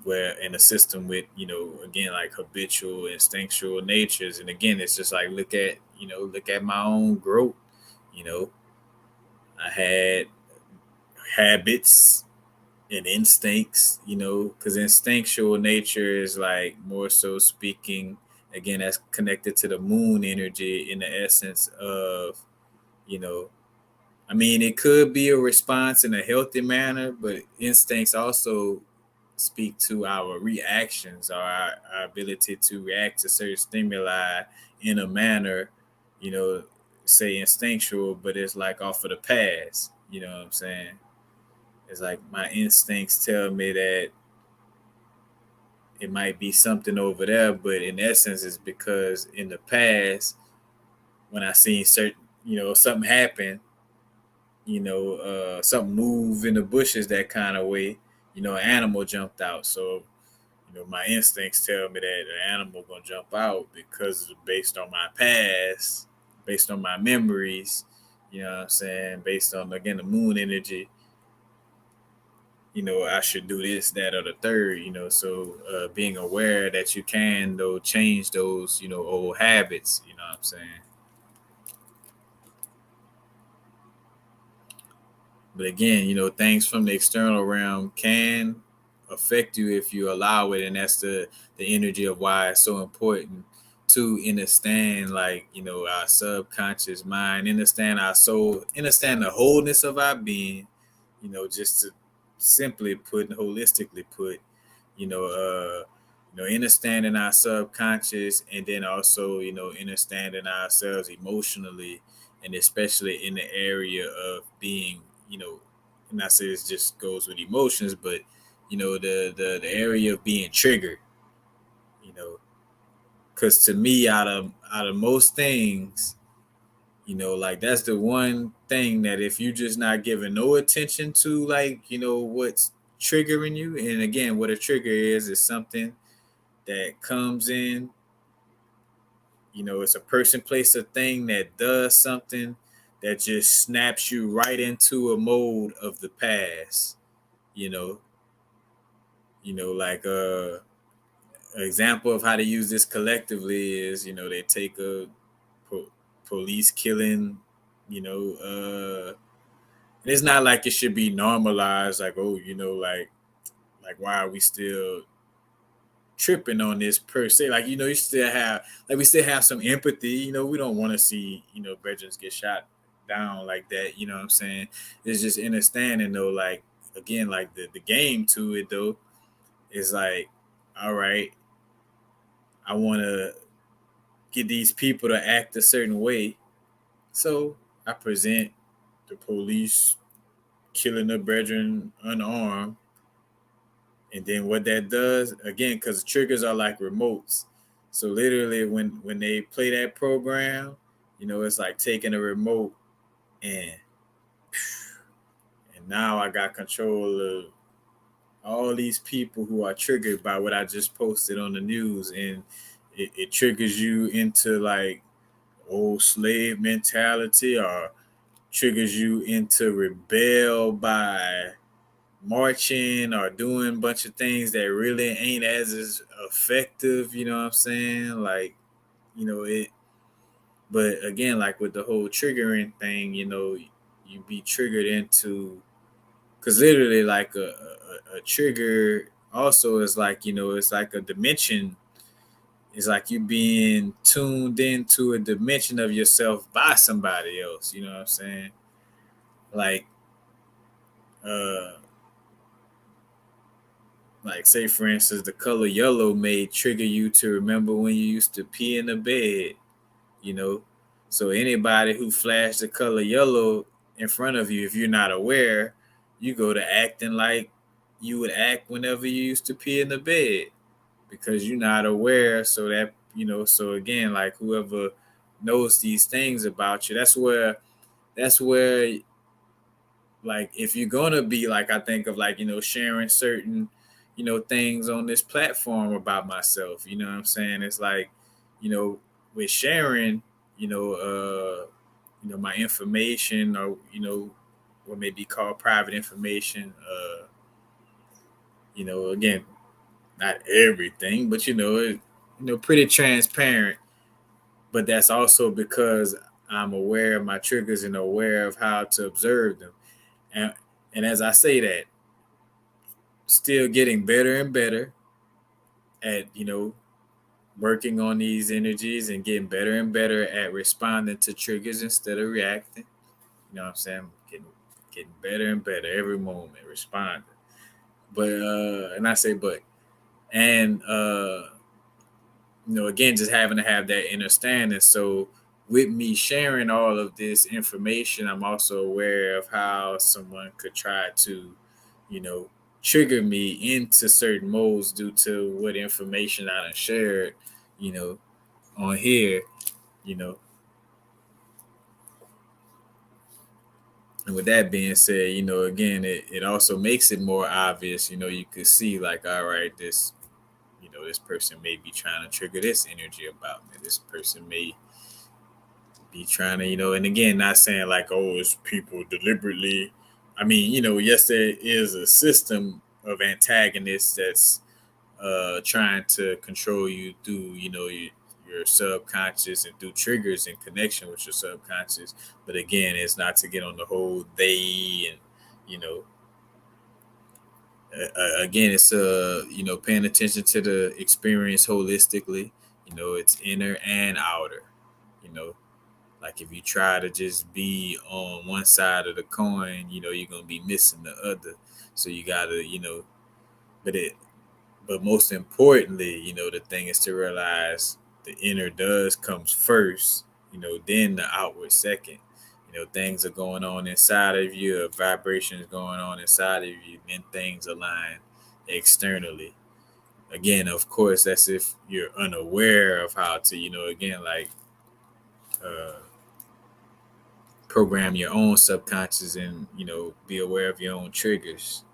where in a system with, again, like habitual, instinctual natures. And again, it's just like, look at my own growth. You know, I had habits and instincts, because instinctual nature is like more so speaking, again, that's connected to the moon energy in the essence of, you know, I mean, it could be a response in a healthy manner, but instincts also speak to our reactions, or our ability to react to certain stimuli in a manner, you know, say instinctual, but it's like off of the past. You know what I'm saying? It's like my instincts tell me that it might be something over there, but in essence, it's because in the past, when I seen certain, something happen, something move in the bushes that kind of way, an animal jumped out. So, my instincts tell me that the animal gonna jump out because based on my past, based on my memories, you know what I'm saying, based on, again, the moon energy, I should do this, that, or the third, so being aware that you can, though, change those, old habits, you know what I'm saying? But again, things from the external realm can affect you if you allow it, and that's the energy of why it's so important to understand, like, our subconscious mind, understand our soul, understand the wholeness of our being, just to simply put and holistically put, you know, uh, understanding our subconscious, and then also, understanding ourselves emotionally, and especially in the area of being, and I say this just goes with emotions, but the area of being triggered, you know, because to me, out of most things, like that's the one thing that if you just not giving no attention to, like, what's triggering you, and again, what a trigger is something that comes in. It's a person, place, a thing that does something that just snaps you right into a mode of the past. You know, like an example of how to use this collectively is, they take a police killing. It's not like it should be normalized. Like, oh, like why are we still tripping on this per se? Like, you still have, like, we still have some empathy. We don't want to see, veterans get shot down like that. You know what I'm saying? It's just understanding though, like, again, like the game to it though is like, all right, I want to get these people to act a certain way. So I present the police killing a brethren unarmed. And then what that does, again, because triggers are like remotes. So literally, when they play that program, it's like taking a remote and now I got control of all these people who are triggered by what I just posted on the news, and it triggers you into like old slave mentality, or triggers you into rebel by marching or doing a bunch of things that really ain't as effective, you know what I'm saying? Like, it, but again, like with the whole triggering thing, you be triggered into, because literally, like a trigger also is like, it's like a dimension. It's like you being tuned into a dimension of yourself by somebody else, you know what I'm saying? Like, uh, like, say for instance, the color yellow may trigger you to remember when you used to pee in the bed, you know. So anybody who flashed the color yellow in front of you, if you're not aware, you go to acting like you would act whenever you used to pee in the bed because you're not aware. So that, so again, like whoever knows these things about you, that's where like if you're gonna be like, I think of like, sharing certain, things on this platform about myself, you know what I'm saying? It's like, with sharing, my information, or what may be called private information, again, not everything, but pretty transparent. But that's also because I'm aware of my triggers and aware of how to observe them. And and as I say that, still getting better and better at, working on these energies and getting better and better at responding to triggers instead of reacting. You know what I'm saying? Getting better and better every moment, responding. But and I say but, and again, just having to have that understanding. So with me sharing all of this information, I'm also aware of how someone could try to, you know, trigger me into certain modes due to what information I done shared, you know, on here, you know. And with that being said, again, it also makes it more obvious, you could see like, all right, this person may be trying to trigger this energy about me. This person may be trying to, and again, not saying like, oh, it's people deliberately. I mean, yes, there is a system of antagonists that's trying to control you through, your subconscious and through triggers in connection with your subconscious. But again, it's not to get on the whole they and, you know, again, it's paying attention to the experience holistically. It's inner and outer. You know, like if you try to just be on one side of the coin, you're gonna be missing the other. So you gotta, but But most importantly, the thing is to realize the inner does comes first, then the outward second. Things are going on inside of you, a vibration is going on inside of you, then things align externally. Again, of course, that's if you're unaware of how to, again, like uh, program your own subconscious and, be aware of your own triggers.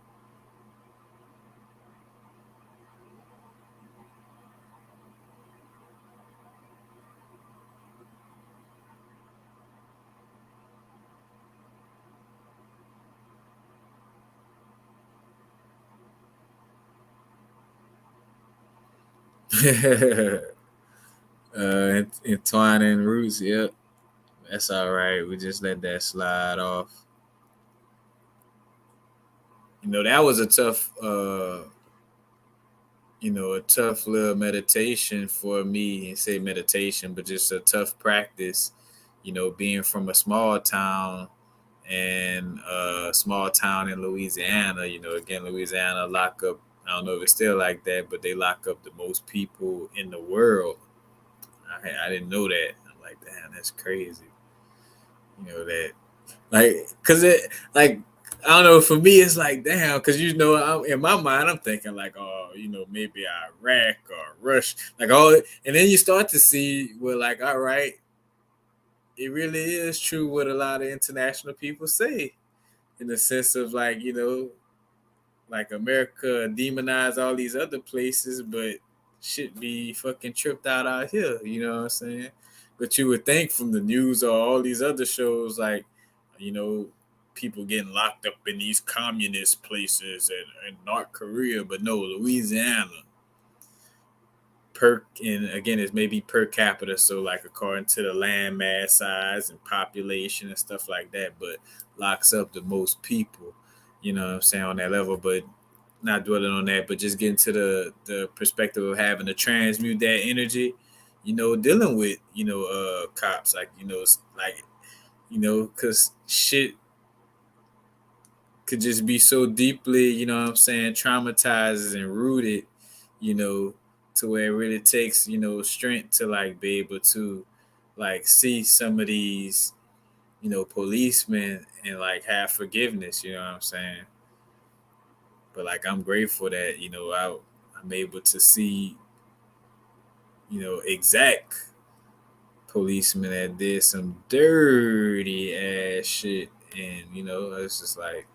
Entwining roots, yep. That's all right. We just let that slide off. That was a tough a tough little meditation for me, and say meditation, but just a tough practice, being from a small town and a small town in Louisiana. Again, Louisiana lock up, I don't know if it's still like that, but they lock up the most people in the world. I didn't know that. I'm like, damn, that's crazy. That, like, cause it, like, I don't know. For me, it's like, damn, cause in my mind, I'm thinking like, oh, maybe Iraq or Russia, like all, and then you start to see, well, like, all right, it really is true what a lot of international people say, in the sense of like, like America demonize all these other places, but shit be fucking tripped out here. You know what I'm saying? But you would think from the news or all these other shows, like, you know, people getting locked up in these communist places and North Korea, but no, Louisiana. And again, it's maybe per capita, so like according to the land mass size and population and stuff like that, but locks up the most people. You know what I'm saying, on that level, but not dwelling on that, but just getting to the perspective of having to transmute that energy, dealing with, cops, like, like, because shit could just be so deeply, what I'm saying, traumatized and rooted, you know, to where it really takes, strength to like be able to like see some of these, policemen and like have forgiveness, you know what I'm saying? But like I'm grateful that, I'm able to see, exact policemen that did some dirty ass shit. And, it's just like,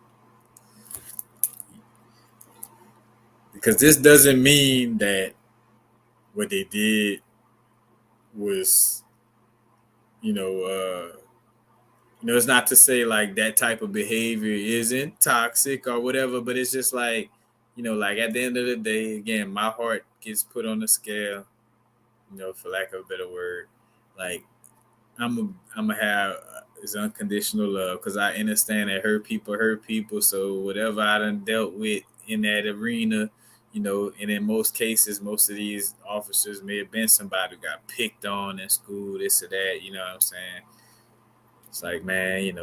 because this doesn't mean that what they did was, you know, it's not to say like that type of behavior isn't toxic or whatever, but it's just like, like at the end of the day, again, my heart gets put on the scale, for lack of a better word. Like I'm gonna have is unconditional love, because I understand that hurt people. So whatever I done dealt with in that arena, and in most cases, most of these officers may have been somebody who got picked on in school, this or that. You know what I'm saying? It's like, man,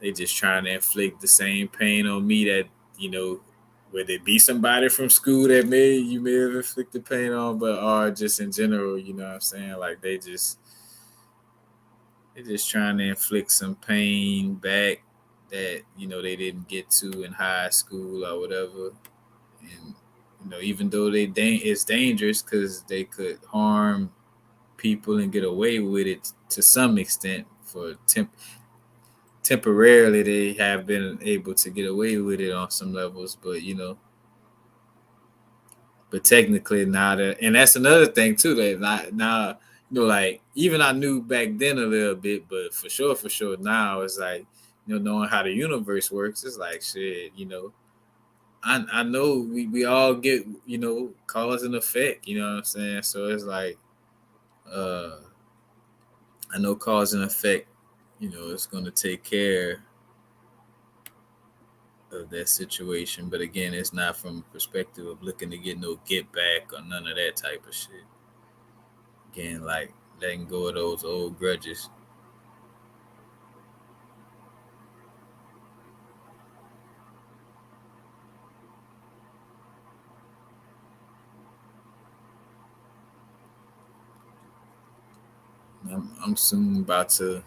they just trying to inflict the same pain on me that, whether it be somebody from school that you may have inflicted pain on, but or just in general, you know what I'm saying? Like they're just trying to inflict some pain back that, they didn't get to in high school or whatever. And, even though it's dangerous because they could harm people and get away with it to some extent for temporarily, they have been able to get away with it on some levels, but but technically not. And that's another thing too, that now, like even I knew back then a little bit, but for sure now it's like, knowing how the universe works, it's like shit. I know we all get, cause and effect. You know what I'm saying? So it's like, uh, I know cause and effect. It's gonna take care of that situation, but again, it's not from a perspective of looking to get no get back or none of that type of shit. Again, like letting go of those old grudges. I'm soon about to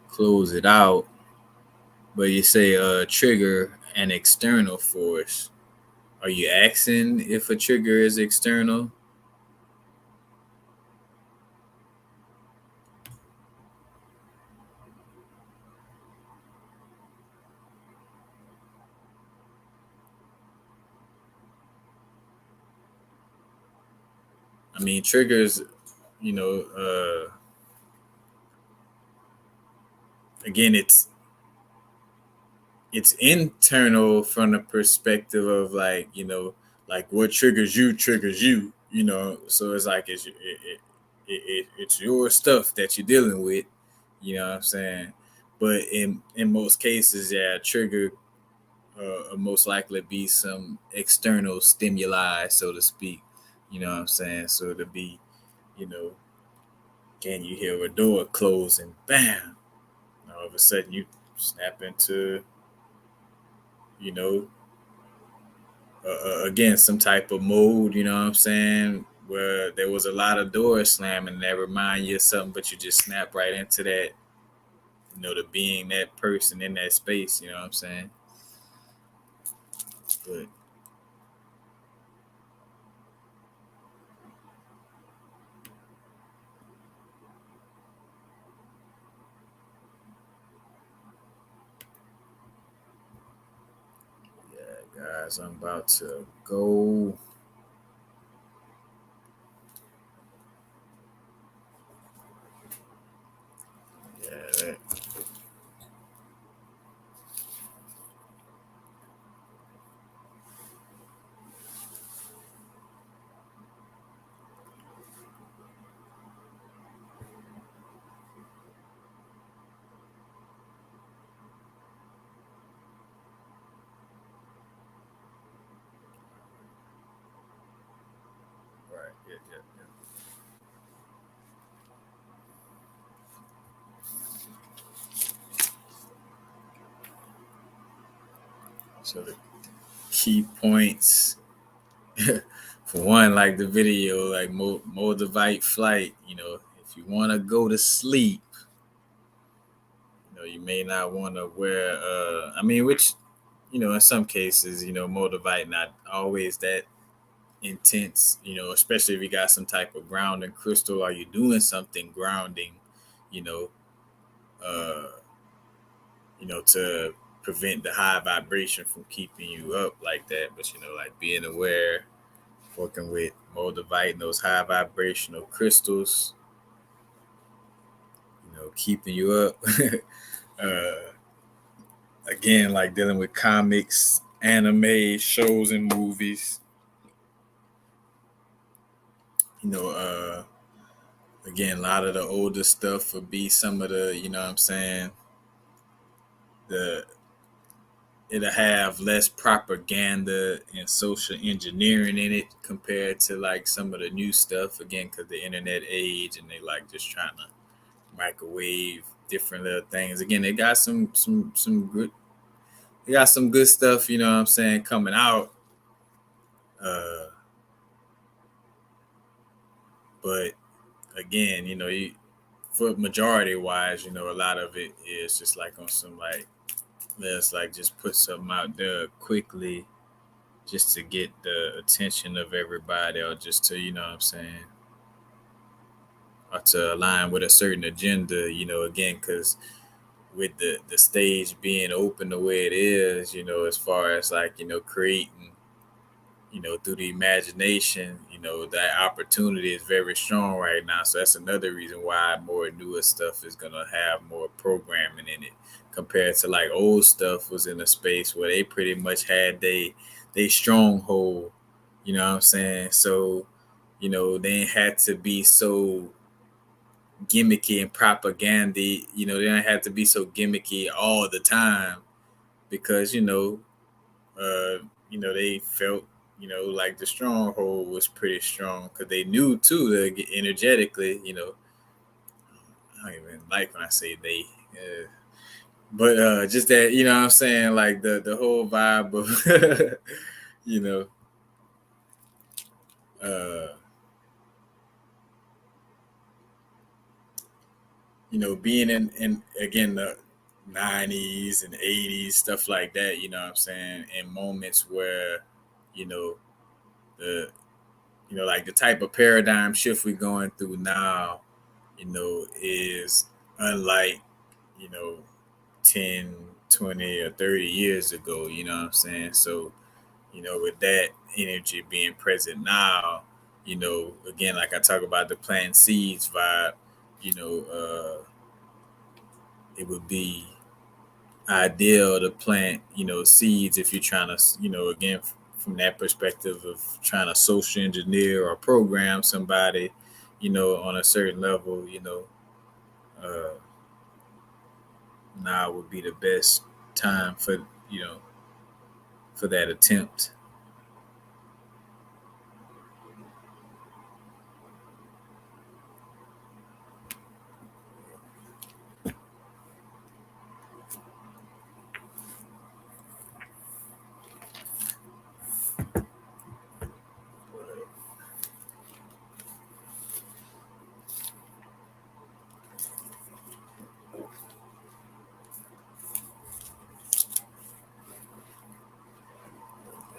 close it out. But you say trigger an external force. Are you asking if a trigger is external? I mean, triggers, you know, again, it's internal from the perspective of like, like what triggers you, so it's like it's your stuff that you're dealing with, you know what I'm saying? But in most cases, yeah, trigger most likely be some external stimuli, so to speak, you know what I'm saying? So to be, you know, can you hear a door close and bam, all of a sudden you snap into, you know, again, some type of mode, you know what I'm saying, where there was a lot of doors slamming that remind you of something, but you just snap right into that, to being that person in that space, you know what I'm saying? But yeah, guys, I'm about to go. Yeah, right, yeah. So the key points, for one, like the video, like Moldavite flight, if you want to go to sleep, you may not want to wear, I mean, which, in some cases, Moldavite not always that intense, especially if you got some type of grounding crystal or you're doing something grounding, you know, uh, to prevent the high vibration from keeping you up like that. But, like being aware, working with Moldavite and those high vibrational crystals, keeping you up. uh, Again, like dealing with comics, anime, shows, and movies. You know, again, a lot of the older stuff would be some of the, what I'm saying, the it'll have less propaganda and social engineering in it compared to like some of the new stuff. Again, because the internet age and they like just trying to microwave different little things. Again, they got some good. They got some good stuff. You know what I'm saying, coming out. Uh, but again, for majority wise, a lot of it is just like on some like, let's like just put something out there quickly just to get the attention of everybody, or just to, what I'm saying, or to align with a certain agenda, again, because with the stage being open the way it is, as far as like, creating, through the imagination, that opportunity is very strong right now. So that's another reason why more newer stuff is gonna have more programming in it compared to like old stuff was in a space where they pretty much had they stronghold. You know what I'm saying? So, they had to be so gimmicky and propaganda. They don't have to be so gimmicky all the time because they felt, like the stronghold was pretty strong because they knew too that energetically, I don't even like when I say they, but just that, what I'm saying, like the whole vibe of, you know, uh, being in again the 90s and 80s, stuff like that, what I'm saying, in moments where, you know, the like the type of paradigm shift we're going through now, is unlike, you know, 10, 20, or 30 years ago, you know what I'm saying? So, with that energy being present now, again, like I talk about the planting seeds vibe, it would be ideal to plant, seeds if you're trying to, again, from that perspective of trying to social engineer or program somebody, on a certain level, uh, now would be the best time for, for that attempt.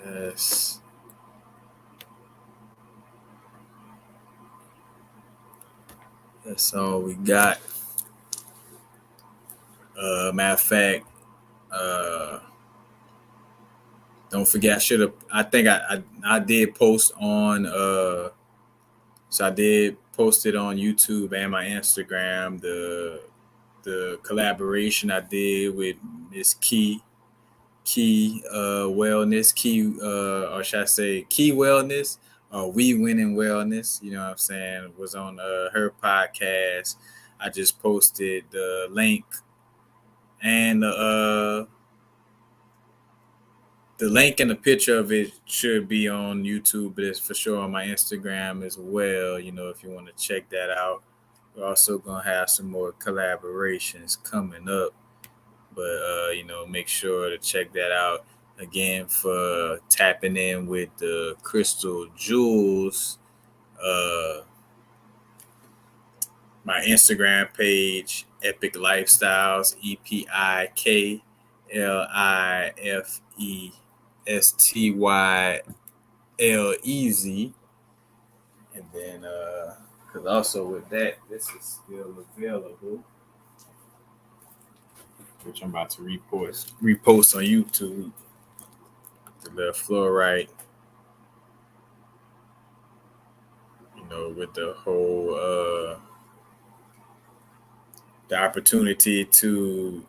Yes. That's all we got. Matter of fact, uh, don't forget. I should have. I think I did post on. So I did post it on YouTube and my Instagram. The collaboration I did with Miss Key Wellness, Key or should I say Key Wellness, or We Winning Wellness. You know what I'm saying? Was on her podcast. I just posted the link and the link and the picture of it should be on YouTube, but it's for sure on my Instagram as well. If you want to check that out, we're also gonna have some more collaborations coming up. But make sure to check that out again for tapping in with the Crystal Jewels. Uh, my Instagram page, Epic Lifestyles, EPIKLIFESTYLEZ. And then, because also with that, this is still available, which I'm about to repost on YouTube. The little fluorite, with the whole the opportunity to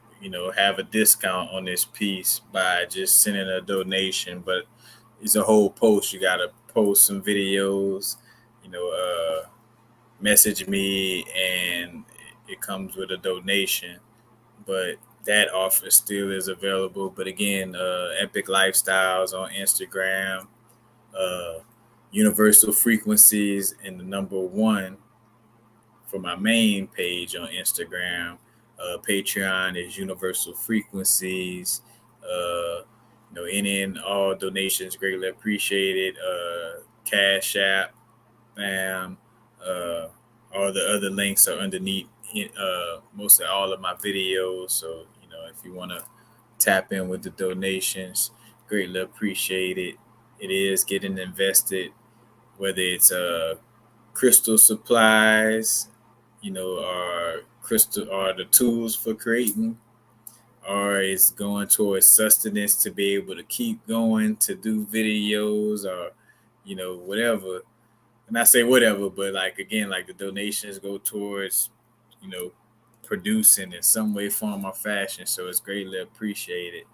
have a discount on this piece by just sending a donation. But it's a whole post. You gotta post some videos, message me, and it comes with a donation. But that offer still is available. But again, Epic Lifestyles on Instagram, uh, Universal Frequencies, and the number one for my main page on Instagram. Patreon is Universal Frequencies. Any and all donations greatly appreciated. Cash App, bam. Uh, all the other links are underneath mostly all of my videos. So, if you want to tap in with the donations, greatly appreciated. It is getting invested, whether it's crystal supplies, or crystal or the tools for creating, or it's going towards sustenance to be able to keep going to do videos, or whatever. And I say whatever, but like again, like the donations go towards, you know, producing in some way, form, or fashion. So it's greatly appreciated.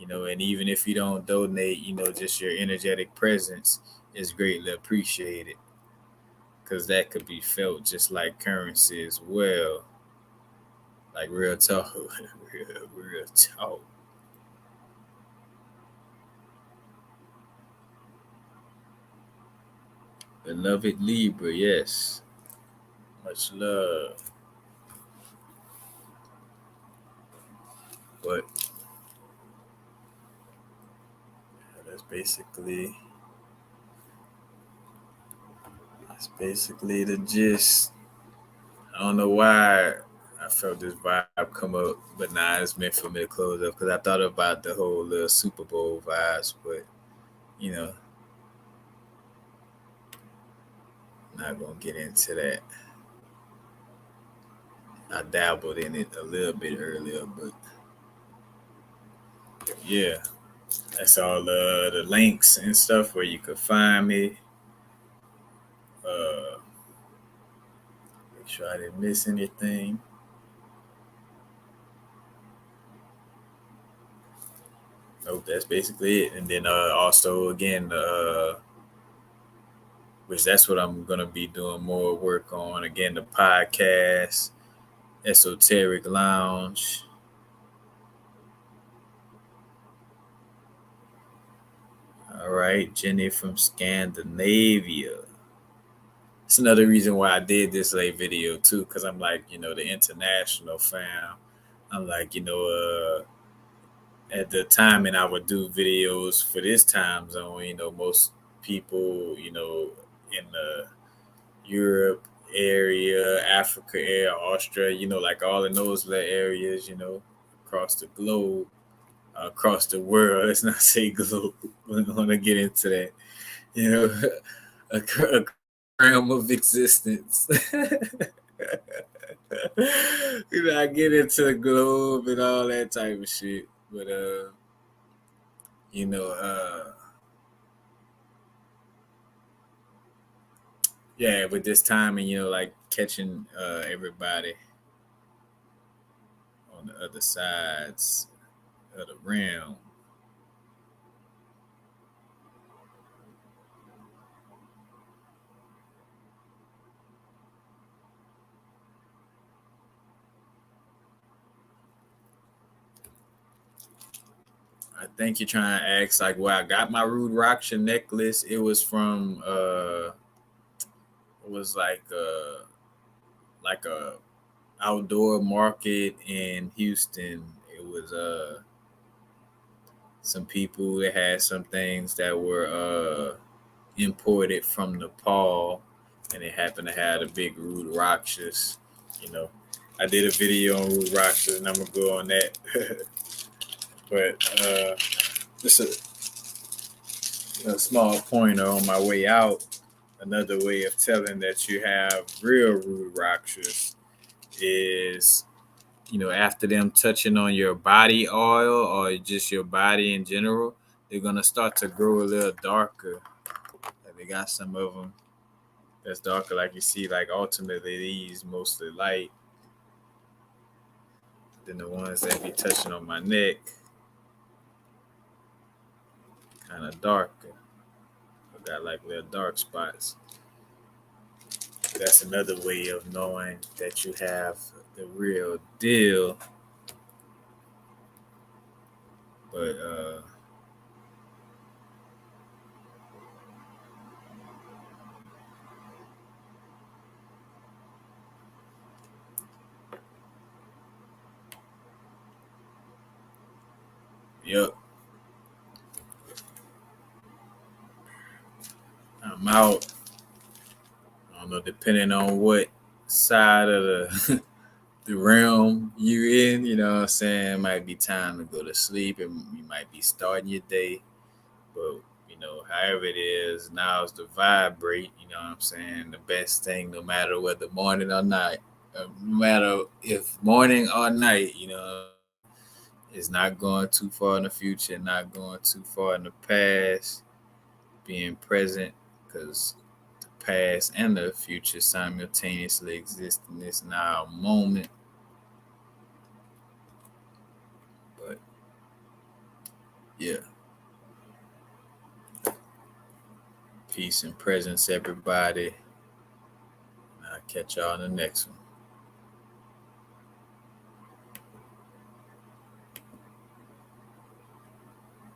And even if you don't donate, just your energetic presence is greatly appreciated, because that could be felt just like currency as well. Like real talk, real talk. Beloved Libra, yes, much love. But that's basically the gist. I don't know why I felt this vibe come up, but nah, it's meant for me to close up because I thought about the whole little Super Bowl vibes, but you know, not gonna get into that. I dabbled in it a little bit earlier, but yeah, that's all the links and stuff where you could find me. Uh, Make sure I didn't miss anything. Nope, that's basically it. And then also again, which that's what I'm gonna be doing more work on. Again, the podcast, Esoteric Lounge. All right, Jenny from Scandinavia. It's another reason why I did this late video too, because I'm like, the international fam. I'm like, at the time, and I would do videos for this time zone. Most people, in the Europe area, Africa area, Australia, like all in those little areas, across the globe, across the world. Let's not say globe. We don't want to get into that. You know, a realm of existence. I get into the globe and all that type of shit. But you know, yeah, with this time and like catching everybody on the other sides of the realm. I think you're trying to ask like where I got my Rude Raksha necklace. It was from it was like a outdoor market in Houston. It was some people that had some things that were imported from Nepal, and it happened to have the big Rude Rakshas. You know, I did a video on Rude Rakshas, and I'm gonna go on that. But just a small pointer on my way out. Another way of telling that you have real Rude Rakshas is, after them touching on your body oil or just your body in general, they're gonna start to grow a little darker. Like they got some of them that's darker, like you see, like ultimately these mostly light. Then the ones that be touching on my neck, kind of darker. I got like little dark spots. That's another way of knowing that you have the real deal. But yep, I'm out. I don't know, depending on what side of the the realm you in, what I'm saying, it might be time to go to sleep and you might be starting your day. But however it is, now is to vibrate, what I'm saying? The best thing, no matter whether morning or night, no matter if morning or night, is not going too far in the future, not going too far in the past, being present, because the past and the future simultaneously exist in this now moment. But yeah, peace and presence, everybody. I'll catch y'all in the next one.